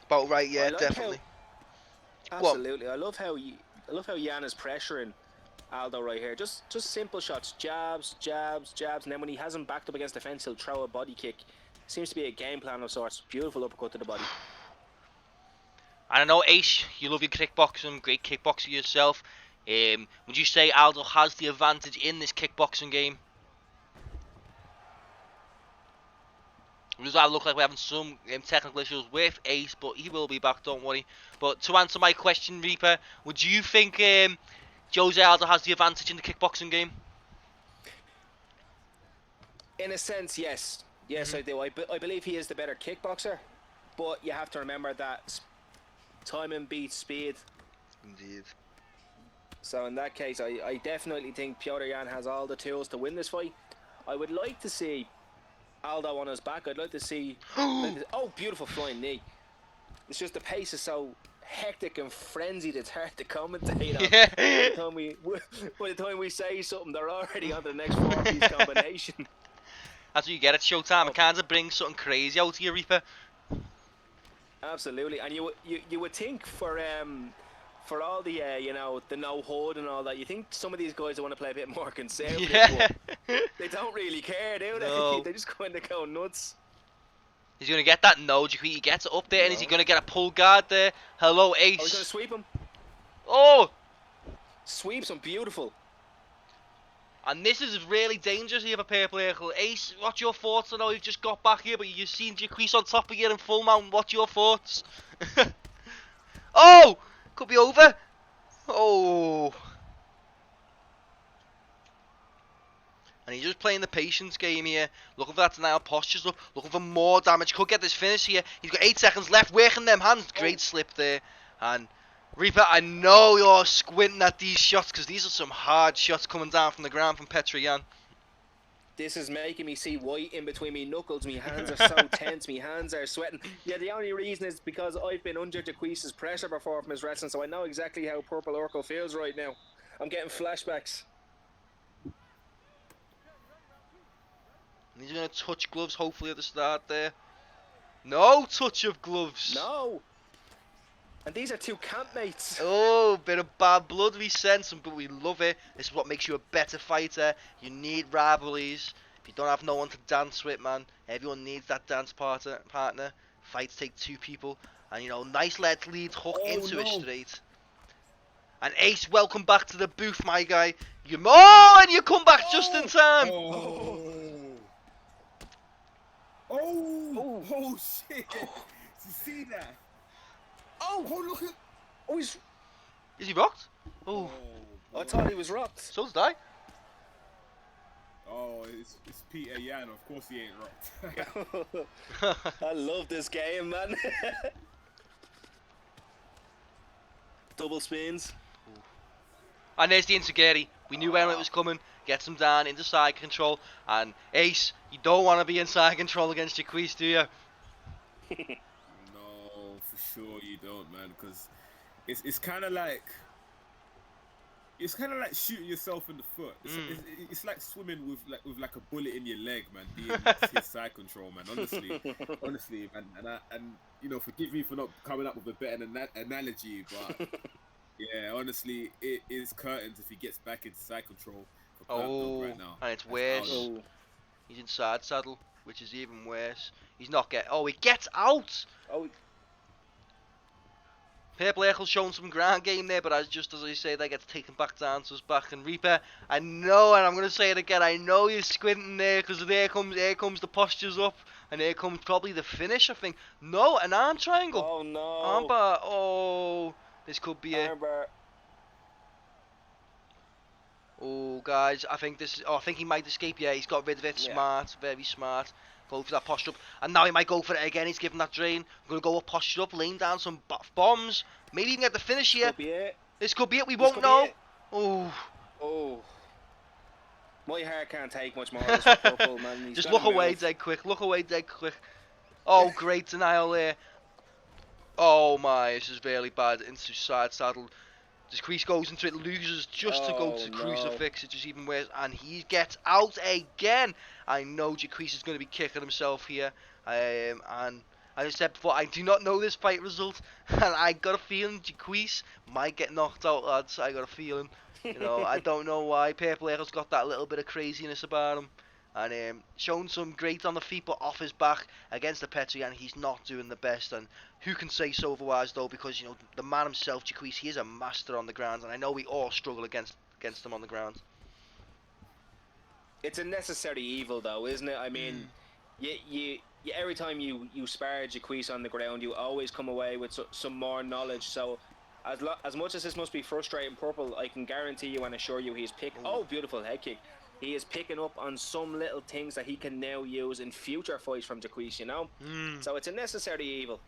About right, yeah, like definitely. Absolutely, I love how Jan is pressuring Aldo right here. Just simple shots, jabs, jabs, jabs, and then when he has him backed up against the fence, he'll throw a body kick. Seems to be a game plan of sorts. Beautiful uppercut to the body. And I know, Ace, you love your kickboxing, great kickboxer yourself. Would you say Aldo has the advantage in this kickboxing game? It does look like we're having some technical issues with Ace, but he will be back, don't worry. But to answer my question, Reaper, would you think Jose Aldo has the advantage in the kickboxing game? In a sense, yes. Yes, I do. I believe he is the better kickboxer, but you have to remember that timing beats speed. Indeed. So in that case, I definitely think Piotr Jan has all the tools to win this fight. I would like to see Aldo on his back. I'd like to see... oh, beautiful flying knee. It's just the pace is so hectic and frenzied, it's hard to commentate on. Yeah. By the time we say something, they're already on to the next 4-piece combination. That's what you get at Showtime. It kind of brings something crazy out of you, Reaper. Absolutely, and you would think for all the you know, the no hold and all that, you think some of these guys want to play a bit more conservative. Yeah. But they don't really care, do they? No. They just kind of go nuts. Is he going to get that? No, he gets it up there, and is he going to get a pull guard there? Hello, Ace. Oh, he's going to sweep him. Oh! Sweeps him, beautiful. And this is really dangerous here for Purple Urkel. Ace, what's your thoughts? I know you've just got back here, but you've seen Jacquees on top of you in full mount. What's your thoughts? Oh! Could be over. Oh. And he's just playing the patience game here. Looking for that denial postures up. Looking for more damage. Could get this finish here. He's got 8 seconds left. Working them hands. Great slip there. And Reaper, I know you're squinting at these shots, because these are some hard shots coming down from the ground from Piotr Jan. This is making me see white in between me knuckles. Me hands are so tense. Me hands are sweating. Yeah, the only reason is because I've been under Jacquees' pressure before from his wrestling, so I know exactly how Purple Urkel feels right now. I'm getting flashbacks. He's going to touch gloves, hopefully, at the start there. No touch of gloves. No. And these are 2 campmates. Oh, bit of bad blood we sense, but we love it. This is what makes you a better fighter. You need rivalries. If you don't have no one to dance with, man, everyone needs that dance partner. Fights take 2 people. And, you know, nice lead hook into it straight. And Ace, welcome back to the booth, my guy. And you come back just in time. Oh shit. Did you see that? Oh, look at... Oh, he's... Is he rocked? Oh. I thought he was rocked. So did I. Oh, it's Peter Yan. Of course he ain't rocked. I love this game, man. Double spins. And there's the Insugeri. We knew when it was coming. gets him down into side control. And Ace, you don't want to be in side control against Jaquise, do you? No, for sure you don't, man, because it's kind of like. It's kind of like shooting yourself in the foot. It's like swimming with like a bullet in your leg, man. Being his side control, man. Honestly, man. And you know, forgive me for not coming up with a better analogy, but yeah, honestly, it is curtains if he gets back into side control for Purp Dog right now. And it's That's worse. Aldo. He's in side saddle, which is even worse. He's not get. Oh, he gets out. Oh, Purple Echo's showing some ground game there, but just as I say, that gets taken back down to his back. And Reaper, I know, and I'm going to say it again, I know you're squinting there, because there comes the postures up, and here comes probably the finish, I think. No, an arm triangle. oh no. Armbar. Oh, this could be it. Armbar. Oh, guys, I think I think he might escape. Yeah, he's got rid of it. Yeah. Smart, very smart. Go for that posture up, and now he might go for it again. He's giving that drain. I'm gonna go up, posture up, laying down some bombs. Maybe even get the finish here. Could be it. This could be it. We This won't could be know. it. Oh, Oh. My heart can't take much more of this for Purple, man. He's just gotta look away, move. dead quick. Look away, dead quick. Oh, great denial there. Oh my, this is really bad. Into side saddle. Jaquise goes into it, loses just to go to Oh, no. crucifix, which is even worse, and he gets out again. I know Jaquise is going to be kicking himself here, and as I said before, I do not know this fight result, and I got a feeling Jaquise might get knocked out, lads. I got a feeling, you know, I don't know why. Purple Echo's got that little bit of craziness about him, and shown some great on the feet, but off his back against the Petri, and he's not doing the best. And who can say so otherwise, though? Because you know the man himself, Jaquise, he is a master on the ground, and I know we all struggle against him on the ground. It's a necessary evil, though, isn't it? I mean, you every time you spar Jaquise on the ground, you always come away with some more knowledge. So, as much as this must be frustrating, Purple, I can guarantee you and assure you he's picking. Oh, beautiful head kick. He is picking up on some little things that he can now use in future fights from Jaquise, you know? So it's a necessary evil.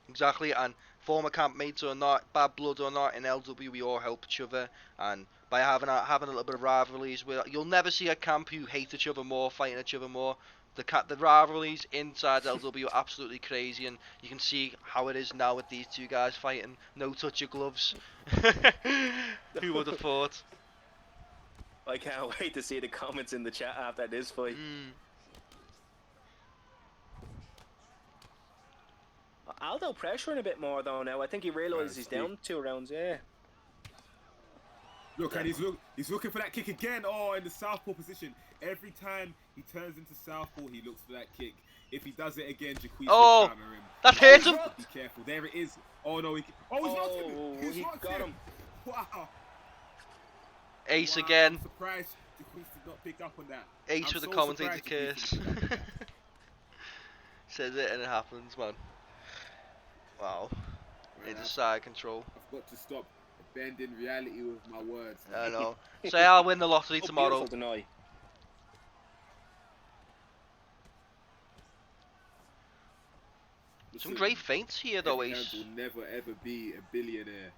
Exactly, and former campmates or not, bad blood or not, in LW we all help each other, and by having a little bit of rivalries, you'll never see a camp who hate each other more, fighting each other more. The rivalries inside LW are absolutely crazy, and you can see how it is now with these two guys fighting. No touch of gloves. Who would have thought? I can't wait to see the comments in the chat after this fight. Aldo pressuring a bit more though now. I think he realises he's down 2 rounds, yeah. Look, and he's looking for that kick again. Oh, in the southpaw position. Every time he turns into southpaw, he looks for that kick. If he does it again, Jaquise will counter him. That hurt him. Be careful. There it is. Oh no, he's knocked him. He got him. Wow. Ace again. I'm surprised Jaquise did not pick up on that. Ace with the commentator curse. Says it and it happens, man. Wow. Into side control. I've got to stop bending reality with my words. I know. Say I'll win the lottery tomorrow. Beautiful deny. Some great feints here though, Ace. Will never ever be a billionaire.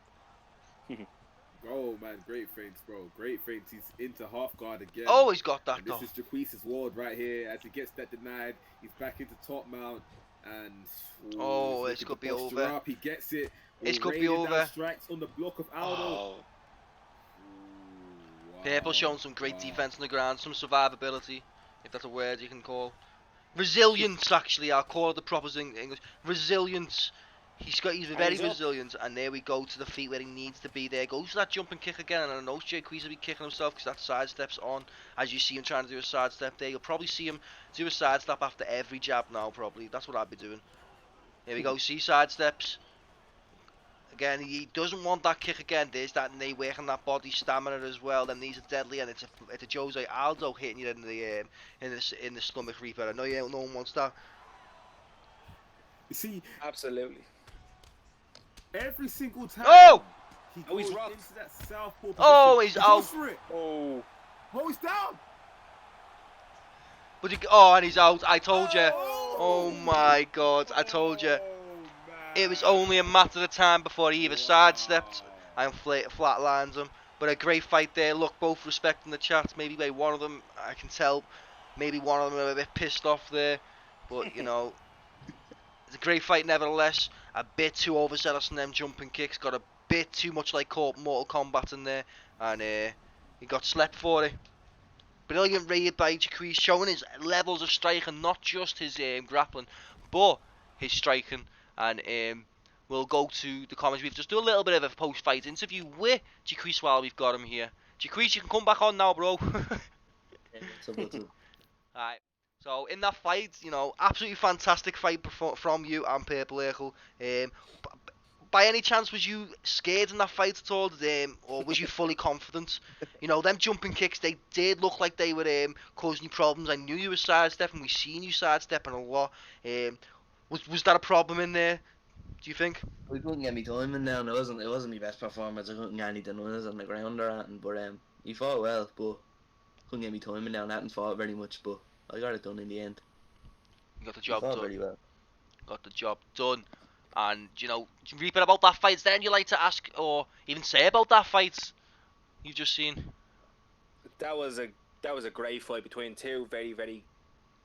Oh man, great feints, bro. Great feints. He's into half guard again. Oh, he's got that and though. This is Jaquise's ward right here. As he gets that denied, he's back into top mount. And this could be over. Up. He gets it. This could be over. Strikes on the block of Aldo. Oh. Wow. Purple showing some great defense on the ground, some survivability, if that's a word you can call. Resilience, actually, I'll call it the proper English. Resilience. He's very resilient, and there we go to the feet where he needs to be. There goes for that jumping kick again, and I know Jaquise will be kicking himself because that sidestep's on. As you see him trying to do a sidestep there, you'll probably see him do a sidestep after every jab now, probably. That's what I'd be doing. Here we go, see sidesteps. Again, he doesn't want that kick again. There's that knee working that body stamina as well. Then these are deadly, and it's a Jose Aldo hitting you in the stomach, Reaper. I know no one wants that. You see, absolutely. Every single time. Oh! He's rocked into that southpaw position. Oh, he's out. For it. Oh, he's down. But and he's out. I told you. Oh my God! I told you. It was only a matter of time before he either sidestepped and flatlines him. But a great fight there. Look, both respecting the chats. Maybe by one of them, I can tell, maybe one of them are a bit pissed off there. But, it's a great fight nevertheless. A bit too overzealous in them jumping kicks. Got a bit too much like Mortal Kombat in there. And he got slept for it. Brilliant raid by Jacquees, showing his levels of striking, not just his grappling, but his striking. And we'll go to the comments. We've just do a little bit of a post-fight interview with Jacquees while we've got him here. Jacquees, you can come back on now, bro. Yeah, what's up? Alright. So in that fight, absolutely fantastic fight from you and Purple Urkel. By any chance, was you scared in that fight at all, or was you fully confident? Them jumping kicks, they did look like they were causing you problems. I knew you were sidestepping. We seen you sidestepping a lot. Was that a problem in there? Do you think? We couldn't get me timing down. It wasn't my best performance. I couldn't get anything on us on the ground or anything. But he fought well, but couldn't get me timing down. I hadn't fought very much, but I got it done in the end. You got the He job fought done. very well. Got the job done. And read a bit about that fight. Is there anything you like to ask or even say about that fight you've just seen? That was a great fight between two very, very,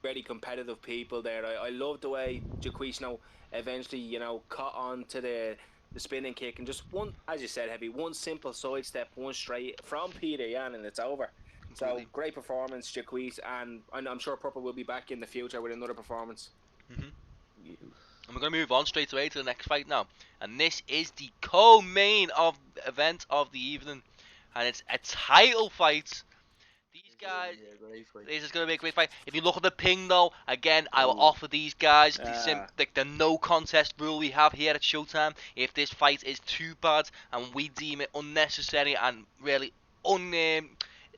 very competitive people there. I love the way Jacquees eventually caught on to the spinning kick and just one, as you said, Heavy, one simple side step, one straight from Peter Yan, and it's over. Completely. So great performance, Jacquees, and I'm sure Purple will be back in the future with another performance. And we're going to move on straight away to the next fight now. And this is the co-main event of the evening. And it's a title fight. These guys, this is going to be a great fight. If you look at the ping though, again, I will offer these guys the no contest rule we have here at Showtime. If this fight is too bad and we deem it unnecessary and really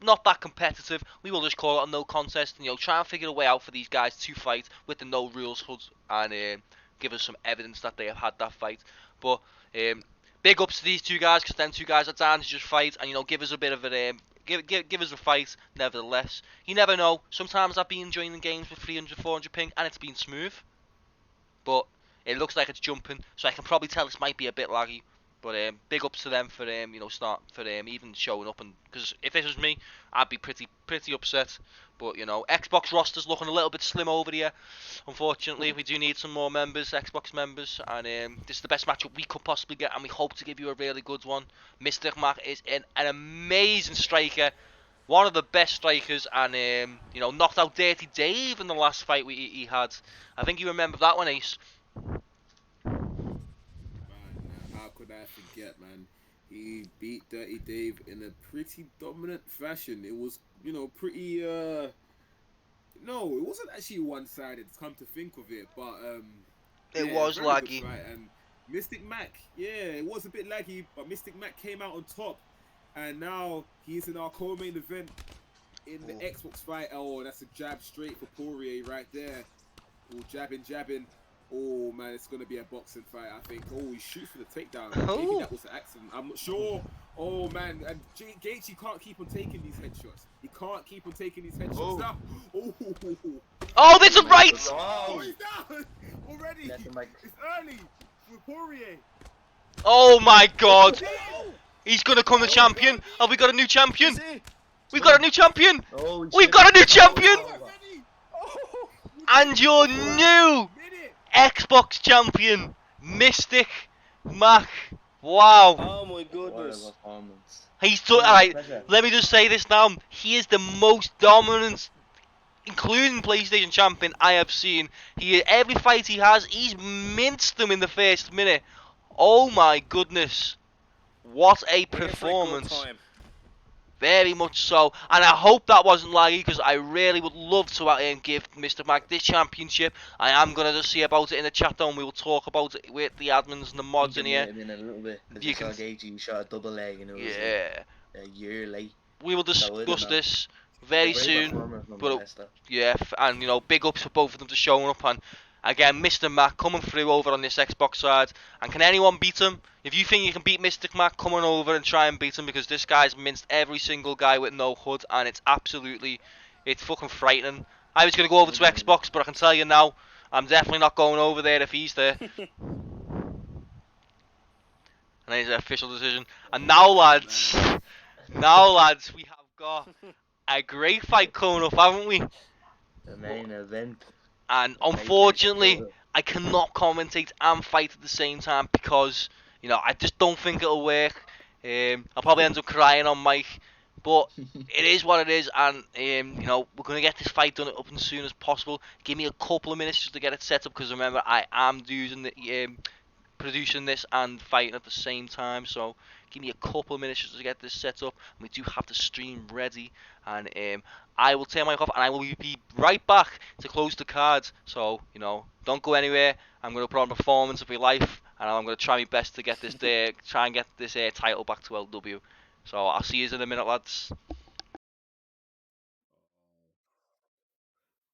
not that competitive, we will just call it a no contest and try and figure a way out for these guys to fight with the no rules HUD and give us some evidence that they have had that fight. But big ups to these two guys, because them two guys are down to just fight and give us a bit of a give us a fight. Nevertheless, you never know. Sometimes I've been enjoying the games with 300, 400 ping and it's been smooth, but it looks like it's jumping, so I can probably tell this might be a bit laggy. But big ups to them for even showing up, and because if this was me, I'd be pretty upset. But Xbox roster's looking a little bit slim over here. Unfortunately, we do need some more members, Xbox members, and this is the best matchup we could possibly get, and we hope to give you a really good one. Mr. Mac is an amazing striker, one of the best strikers, and knocked out Dirty Dave in the last fight he had. I think you remember that one, Ace. How could I forget, man? He beat Dirty Dave in a pretty dominant fashion. It was, pretty, no, it wasn't actually one-sided, come to think of it, but, it was laggy. And Mystic Mac, yeah, it was a bit laggy, but Mystic Mac came out on top, and now he's in our co-main event in the Xbox fight. Oh, that's a jab straight for Poirier right there. Oh, jabbing. Oh man, it's gonna be a boxing fight, I think. Oh, he shoots for the takedown. Maybe that was an accident. I'm not sure. Oh man, and Gaethje can't keep on taking these headshots. He can't keep on taking these headshots now. Oh, this is right. Oh, he's down already. It's early for Poirier. Oh my God. He's gonna come the champion. Have we got a new champion? We've got a new champion. We've got a new champion. And your new Xbox champion, Mystic Mac. Wow. Oh my goodness. He's alright. Let me just say this now. He is the most dominant, including PlayStation champion, I have seen. Every fight he has, he's minced them in the first minute. Oh my goodness. What a performance. Very much so, and I hope that wasn't laggy, because I really would love to give Mr. Mac this championship. I am going to just see about it in the chat though, and we will talk about it with the admins and the mods in here. In a little bit. You can see Gaethje shot a double leg and it was a year late. We will discuss this very soon. But yeah, and big ups for both of them for showing up, and again, Mr. Mac coming through over on this Xbox side. And can anyone beat him? If you think you can beat Mystic Mac, come on over and try and beat him, because this guy's minced every single guy with no HUD, and it's fucking frightening. I was going to go over to Xbox, but I can tell you now, I'm definitely not going over there if he's there. And it's an official decision. And now, lads, Now, lads, we have got a great fight coming up, haven't we? The main event. And The pay-per-view unfortunately, total. I cannot commentate and fight at the same time because I just don't think it'll work. I'll probably end up crying on mic, but it is what it is, and we're gonna get this fight done up as soon as possible. Give me a couple of minutes just to get it set up because remember I am using the producing this and fighting at the same time. So give me a couple of minutes just to get this set up. And we do have the stream ready, and I will turn my mic off and I will be right back to close the cards. So don't go anywhere. I'm going to put on a performance of your life, and I'm going to try my best to get this try and get this title back to LW. So I'll see you in a minute, lads.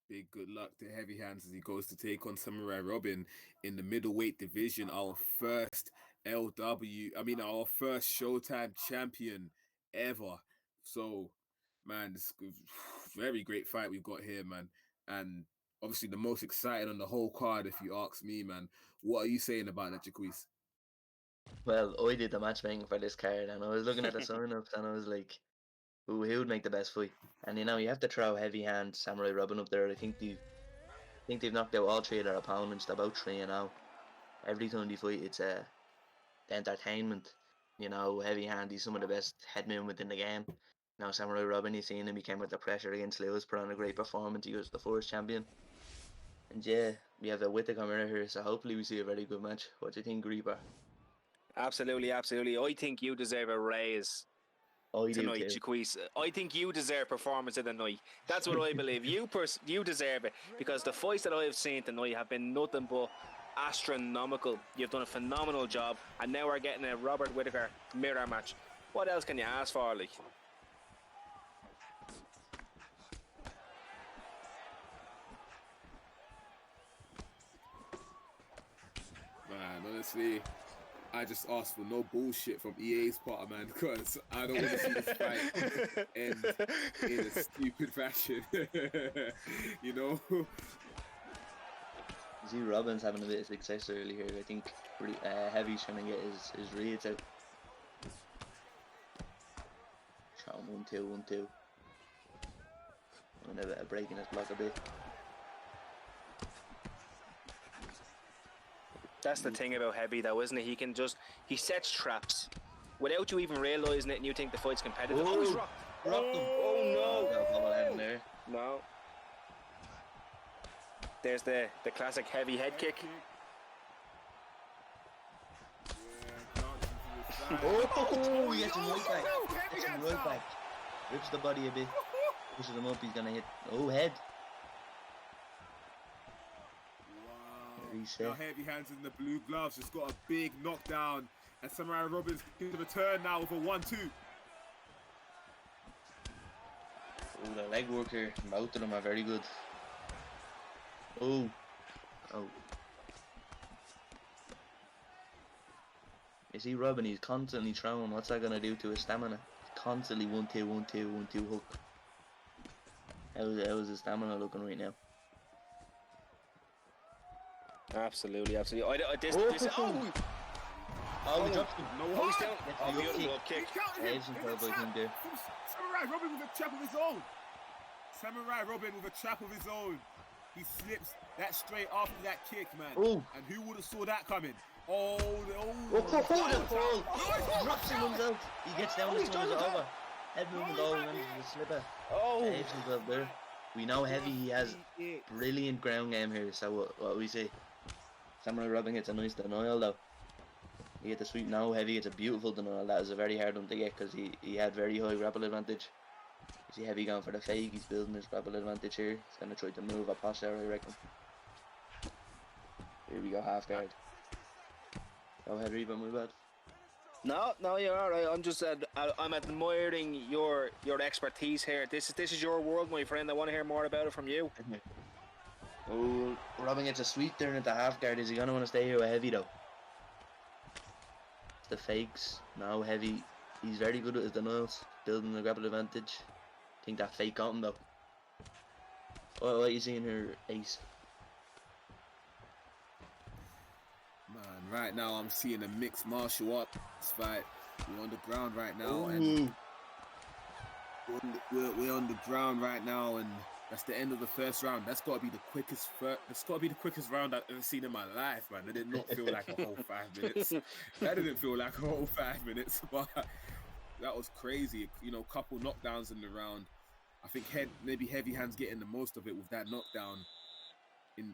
Big good luck to Heavy Hands as he goes to take on Samurai Robin in the middleweight division. Our first our first Showtime champion ever. So, man, this is very great fight we've got here, man. And obviously the most exciting on the whole card, if you ask me, man. What are you saying about that, Jaquise? Well, I did the matchmaking for this card, and I was looking at the sign-ups, and I was like, who would make the best fight? And you have to throw Heavy Hand, Samurai Robin up there. I think they've knocked out all three of their opponents. They're about 3-0. Every time they fight, it's entertainment. Heavy Hand, he's some of the best head movement in the game. Now Samurai Robin, you seen him, he came with the pressure against Lewis, put on a great performance. He was the first champion. And yeah, we have a Whittaker mirror here, so hopefully we see a very good match. What do you think, Reaper? Absolutely, absolutely. I think you deserve a raise I do tonight, too. Jaquise. I think you deserve performance of the night. That's what I believe. You deserve it because the fights that I have seen tonight have been nothing but astronomical. You've done a phenomenal job, and now we're getting a Robert Whittaker mirror match. What else can you ask for, like? Man, honestly, I just asked for no bullshit from EA's part, man, because I don't want to see this fight end in a stupid fashion. you know? You see Robin's having a bit of success early here. I think Heavy's trying to get his raids out. Shot him 1-2, 1-2. I'm gonna breaking his block a bit. That's the thing about Heavy, though, isn't it? He sets traps without you even realising it, and you think the fight's competitive. Oh, he's rocked. Rocked him. Oh, Got a bobble head in there. no. There's the classic Heavy head kick. Oh, he gets him right back. Gets him right back. Rips the body a bit. Pushes him up. He's gonna hit. Oh, head. Now Heavy Hands in the blue gloves just got a big knockdown, and Samurai Robin's going to return now with a 1-2. Oh, the leg work here. Both of them are very good. Oh. You see Robin, he's constantly throwing. What's that gonna do to his stamina? Constantly 1-2, 1-2, 1-2 hook. How's his stamina looking right now? Absolutely, absolutely. Oh, he dropped him. No Oh, he's hard. down. Gets Oh, the beautiful kick. up kick. There's some cowboy thing there. Samurai Robin with a trap of his own. Samurai Robin with a trap of his own. He slips that straight after that kick, man. Oh. And who would have saw that coming? Oh, The fall. Drops him himself. He gets down as soon as it's over. Head movement all manages to slip it. Oh, Saves himself there. We know Heavy, he has brilliant ground game here, so what we say? Samurai Robin gets a nice denial though. He gets a sweep now, Heavy gets a beautiful denial. That was a very hard one to get because he had very high grapple advantage. You see Heavy going for the fake, he's building his grapple advantage here. He's going to try to move a posture, I reckon. Here we go, half guard. Go ahead, Reba, my bad. no, you're all right. I'm admiring your expertise here. This is your world, my friend. I want to hear more about it from you. Oh, Robin gets a sweep there at the half guard. Is he going to want to stay here with Heavy though? The fakes. Now Heavy, he's very good at his denials, building the grapple advantage. I think that fake got him though. What are you seeing here, Ace? Man, right now I'm seeing a mixed martial arts fight. We're on the ground right now, Ooh. and we're on the ground right now, and that's the end of the first round. That's got to be the quickest. That's got to be the quickest round I've ever seen in my life, man. That did not feel like a whole 5 minutes. That didn't feel like a whole 5 minutes, but that was crazy. You know, couple knockdowns in the round. I think maybe Heavy Hands getting the most of it with that knockdown.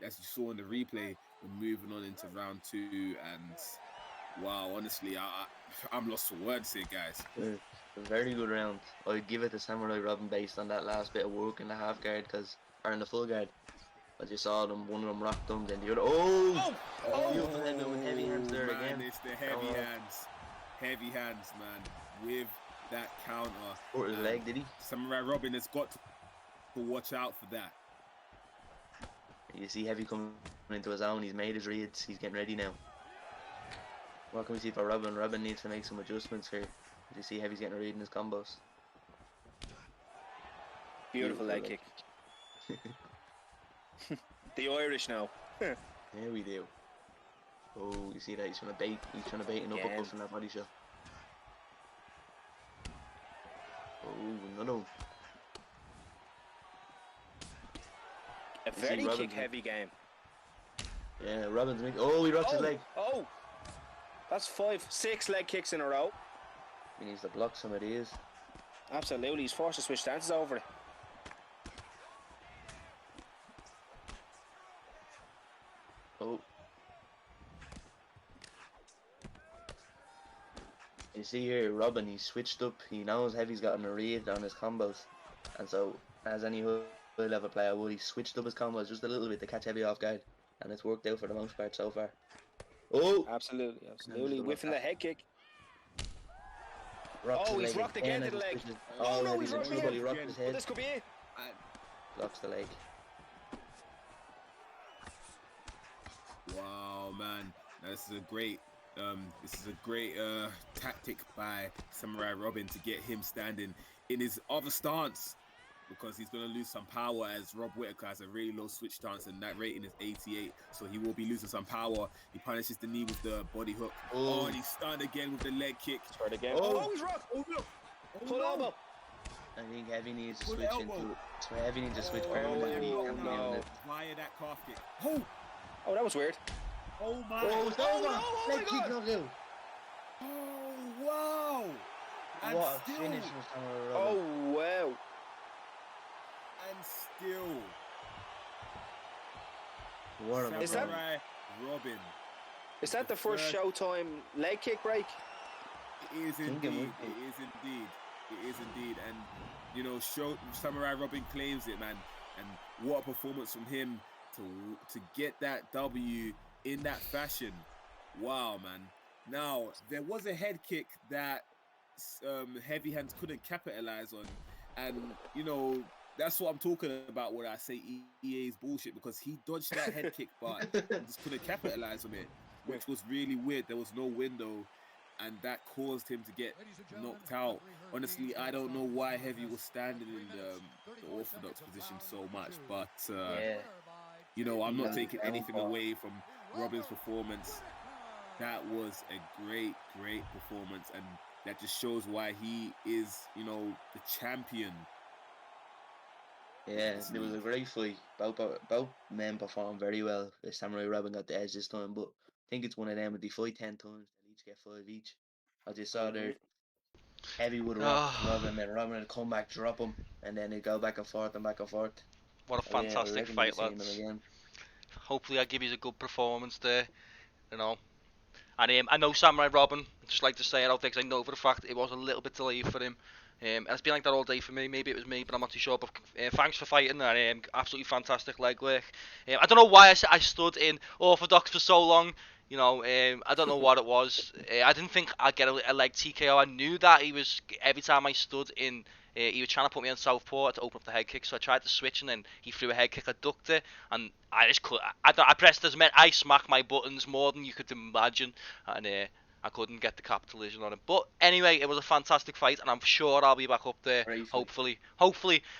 As you saw in the replay, we're moving on into round two, and wow, honestly, I'm lost for words here, guys. A very good round. I'd give it to Samurai Robin based on that last bit of work in the half guard, or in the full guard. As you saw them, one of them rocked them, then the other. Beautiful headbutt with Heavy Hands there man, again. It's the heavy hands, man, with that counter. Put his leg, did he? Samurai Robin has got to watch out for that. You see Heavy coming into his own. He's made his reads. He's getting ready now. What can we see for Robin? Robin needs to make some adjustments here. You see Heavy's getting a read in his combos. Beautiful leg kick. The Irish now. Yeah, we do. Oh, you see that? He's trying to bait an uppercut from that body shot. Oh, another one. A very kick-heavy game. Yeah, Robin's making. Oh, he rocks his leg. Oh, that's 6 leg kicks in a row. He needs to block some of these. Absolutely, he's forced to switch stances over it. Oh. You see here, Robin, he switched up. He knows Heavy's gotten a read on his combos. And so, as any high level player would, he switched up his combos just a little bit to catch Heavy off guard. And it's worked out for the most part so far. Oh! Absolutely. Whiffing the head kick. He's rocked again to the leg. No, he's rocked again. He rocked his head. This could be it. Blocks the leg. Wow, man, this is a great tactic by Samurai Robin to get him standing in his other stance, because he's going to lose some power, as Rob Whittaker has a really low switch stance and that rating is 88, so he will be losing some power. He punishes the knee with the body hook. And he's stunned again with the leg kick. Start again. He's rocked. Full elbow. I think Heavy needs to switch into. So Heavy needs to switch permanently. Via that calf kick. Oh, that was weird. Oh my! Leg kick knockout. Oh wow! And What a still, finish from Samurai Robin. Oh wow! And still, What a Samurai Robin. Is that the first Showtime leg kick break? It is indeed. It is indeed. And you know, Samurai Robin claims it, man. And what a performance from him to get that W in that fashion. Wow, man. Now, there was a head kick that Heavy Hands couldn't capitalize on. And, you know, that's what I'm talking about when I say EA's bullshit, because he dodged that head kick, but just couldn't capitalize on it, which was really weird. There was no window, and that caused him to get knocked out. Honestly, I don't know why Heavy was standing in the orthodox position so much, but you know, I'm not taking anything away from Robin's performance. That was a great performance, and that just shows why he is, you know, the champion. Yeah, it was a great fight. Both men performed very well. Samurai Robin got the edge this time, but I think it's one of them with the fight 10 times. They'll each get 5 each. As you saw there, Heavy would rock Robin, and then Robin would come back, drop him, and then they'd go back and forth and back and forth. What a fantastic fight, lads. Hopefully I give you a good performance there, you know. And I know Samurai Robin, I'd just like to say it out there because I know for the fact it was a little bit delayed for him. It's been like that all day for me. Maybe it was me, but I'm not too sure. But thanks for fighting, and absolutely fantastic leg work. I don't know why I stood in orthodox for so long. You know, I don't know what it was. I didn't think I'd get a leg TKO. I knew that he was, every time I stood in, he was trying to put me on southpaw to open up the head kick. So I tried to switch, and then he threw a head kick. I ducked it, and I just could. I pressed as many. I smacked my buttons more than you could imagine, and I couldn't get the capitalization on it. But anyway, it was a fantastic fight, and I'm sure I'll be back up there. Hopefully.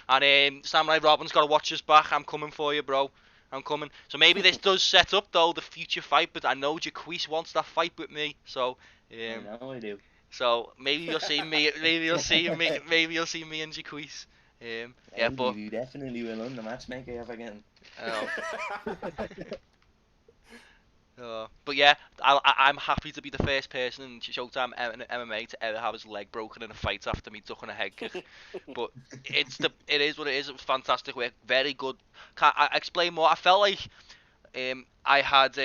And Samurai Robin's got to watch us back. I'm coming for you, bro. I'm coming. So maybe this does set up though the future fight, but I know Jaquise wants that fight with me. So I know I do. So maybe you'll see me. Maybe you'll see me. Maybe you'll see me and Jaquise. Yeah, Maybe but we definitely will on the matchmaker ever again. I know. But yeah, I'm happy to be the first person in Showtime MMA to ever have his leg broken in a fight after me ducking a head kick. But it is what it is. It was fantastic work, very good. Can't I explain more? I felt like I had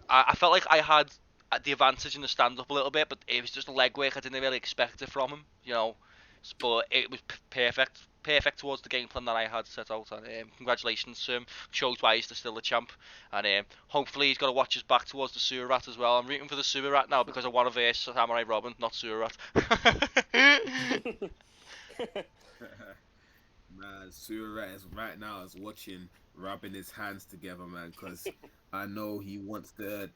I felt like I had the advantage in the stand up a little bit, but it was just a leg work. I didn't really expect it from him, you know. But it was perfect towards the game plan that I had set out. And congratulations to him. Shows why he's still the champ. And hopefully he's got to watch his back towards the sewer rat as well. I'm rooting for the sewer rat now because I want to verse Samurai Robin, not sewer rat. Man, Surah is right now is watching, rubbing his hands together, man, because I know he wants the.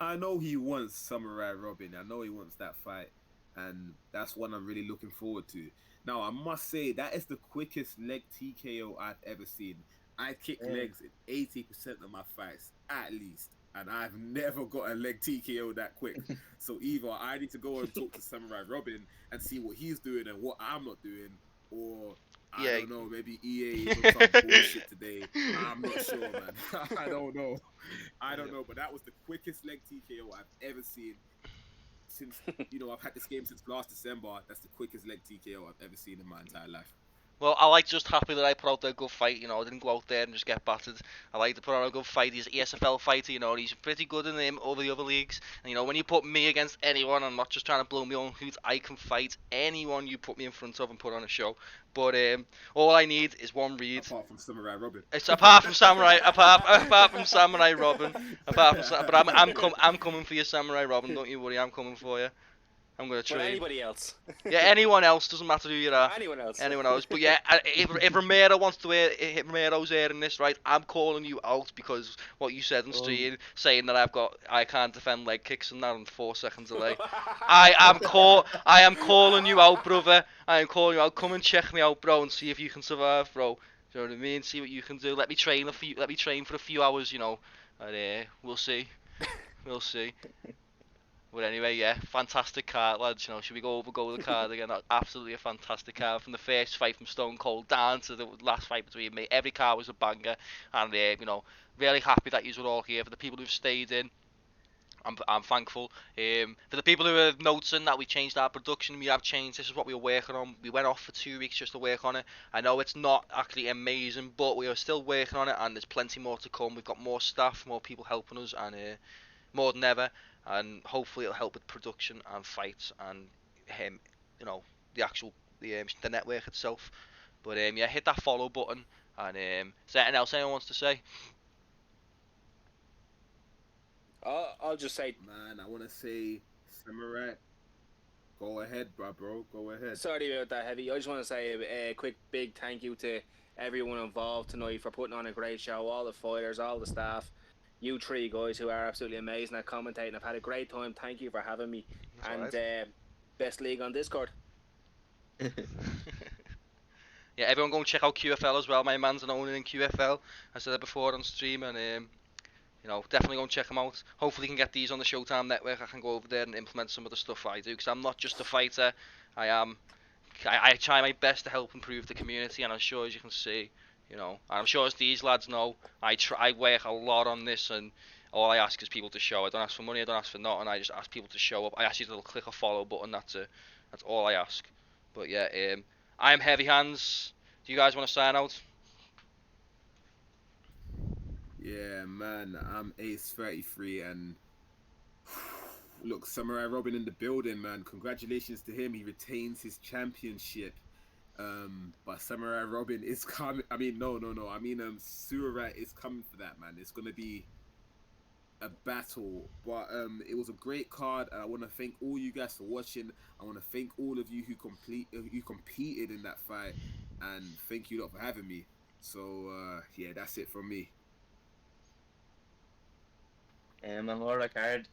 I know he wants Samurai Robin. I know he wants that fight, and that's what I'm really looking forward to. Now, I must say that is the quickest leg TKO I've ever seen. I kick Really? legs in 80% of my fights, at least, and I've never got a leg TKO that quick. So either I need to go and talk to Samurai Robin and see what he's doing and what I'm not doing, or I Yeah. don't know, maybe EA is on some bullshit today. I'm not sure, man. I don't know. I don't know, but that was the quickest leg TKO I've ever seen since, I've had this game since last December. That's the quickest leg TKO I've ever seen in my entire life. Well, I like just happy that I put out a good fight. I didn't go out there and just get battered. I like to put on a good fight. He's an ESFL fighter. And he's pretty good in over the other leagues. And when you put me against anyone, I'm not just trying to blow my own hoot. I can fight anyone you put me in front of and put on a show. But all I need is one read. Apart from Samurai Robin. It's apart from Samurai, apart from Samurai Robin, but I'm coming for you, Samurai Robin. Don't you worry, I'm coming for you. I'm gonna But train. anybody else? Yeah, anyone else, doesn't matter who you are. Anyone else? Anyone else. But yeah, if Romero wants to if Romero's airing this, right, I'm calling you out because what you said on stream, saying that I can't defend leg kicks and that in 4 seconds delay. I am calling you out, brother. I am calling you out. Come and check me out, bro, and see if you can survive, bro. Do you know what I mean? See what you can do. Let me train for a few hours, and we'll see. We'll see. But anyway, yeah, fantastic card, lads. Should we go the card again? Absolutely a fantastic card. From the first fight from Stone Cold down to the last fight between me, every card was a banger. And really happy that you were all here. For the people who've stayed in, I'm thankful. For the people who are noticing that we changed our production, we have changed. This is what we were working on. We went off for 2 weeks just to work on it. I know it's not actually amazing, but we are still working on it, and there's plenty more to come. We've got more staff, more people helping us, and more than ever, and hopefully it'll help with production and fights and him, the actual the network itself. But yeah, hit that follow button. And is there anything else anyone wants to say? I'll just say, Man, I want to say, Samurai, go ahead, bro. Go ahead. sorry about that, Heavy. I just want to say a quick big thank you to everyone involved tonight for putting on a great show. All the fighters, all the staff. You three guys who are absolutely amazing at commentating. I've had a great time. Thank you for having me. That's and alright. best league on Discord. Yeah, everyone go and check out QFL as well. My man's an owner in QFL. I said it before on stream, and definitely go and check them out. Hopefully, you can get these on the Showtime network. I can go over there and implement some of the stuff I do, because I'm not just a fighter. I try my best to help improve the community, and I'm sure, as you can see, and I'm sure as these lads know, I work a lot on this, and all I ask is people to show. I don't ask for money, I don't ask for nothing. I just ask people to show up. I ask you to click a follow button. That's it. That's all I ask. But yeah, I am Heavy Hands. Do you guys want to sign out? Yeah, man, I'm Ace33, and look, Samurai Robin in the building, man. Congratulations to him. He retains his championship. But Samurai Robin is coming. I mean, no. I mean, Surat is coming for that, man. It's gonna be a battle. But it was a great card, and I want to thank all you guys for watching. I want to thank all of you who competed in that fight, and thank you lot for having me. So yeah, that's it from me. On Laura card,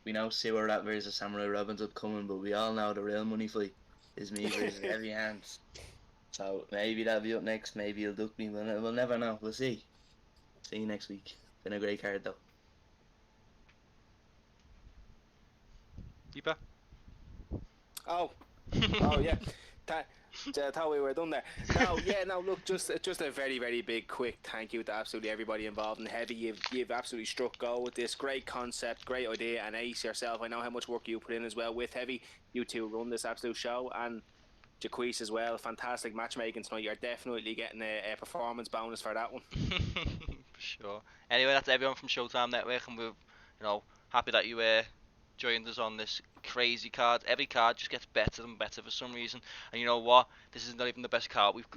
we know Sewer Rat versus Samurai Robin's upcoming, but we all know the real money fight is me versus Heavy Hands. So maybe that'll be up next. Maybe he'll duck me. We'll never know. We'll see. See you next week. Been a great card though. Deeper. Oh, oh yeah. That, thought we were done there. No, yeah, no. Look, just a very very big quick thank you to absolutely everybody involved in Heavy. You've absolutely struck gold with this great concept, great idea, and Ace yourself. I know how much work you put in as well with Heavy. You two run this absolute show, and Jaquise as well. Fantastic matchmaking tonight. You're definitely getting a performance bonus for that one. For sure. Anyway, that's everyone from Showtime Network, and we're happy that you joined us on this crazy card. Every card just gets better and better for some reason. And you know what? This is not even the best card. We've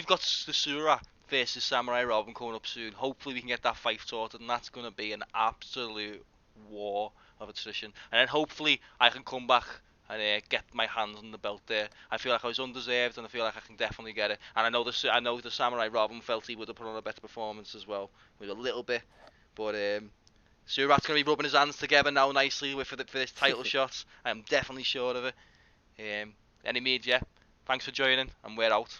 got Susura versus Samurai Robin coming up soon. Hopefully we can get that fight sorted, and that's gonna be an absolute war of a tradition. And then hopefully I can come back and get my hands on the belt there. I feel like I was undeserved, and I feel like I can definitely get it. And I know the Samurai Robin felt he would have put on a better performance as well, with a little bit. But Surat's going to be rubbing his hands together now nicely for this title shot. I'm definitely sure of it. Any media, thanks for joining, and we're out.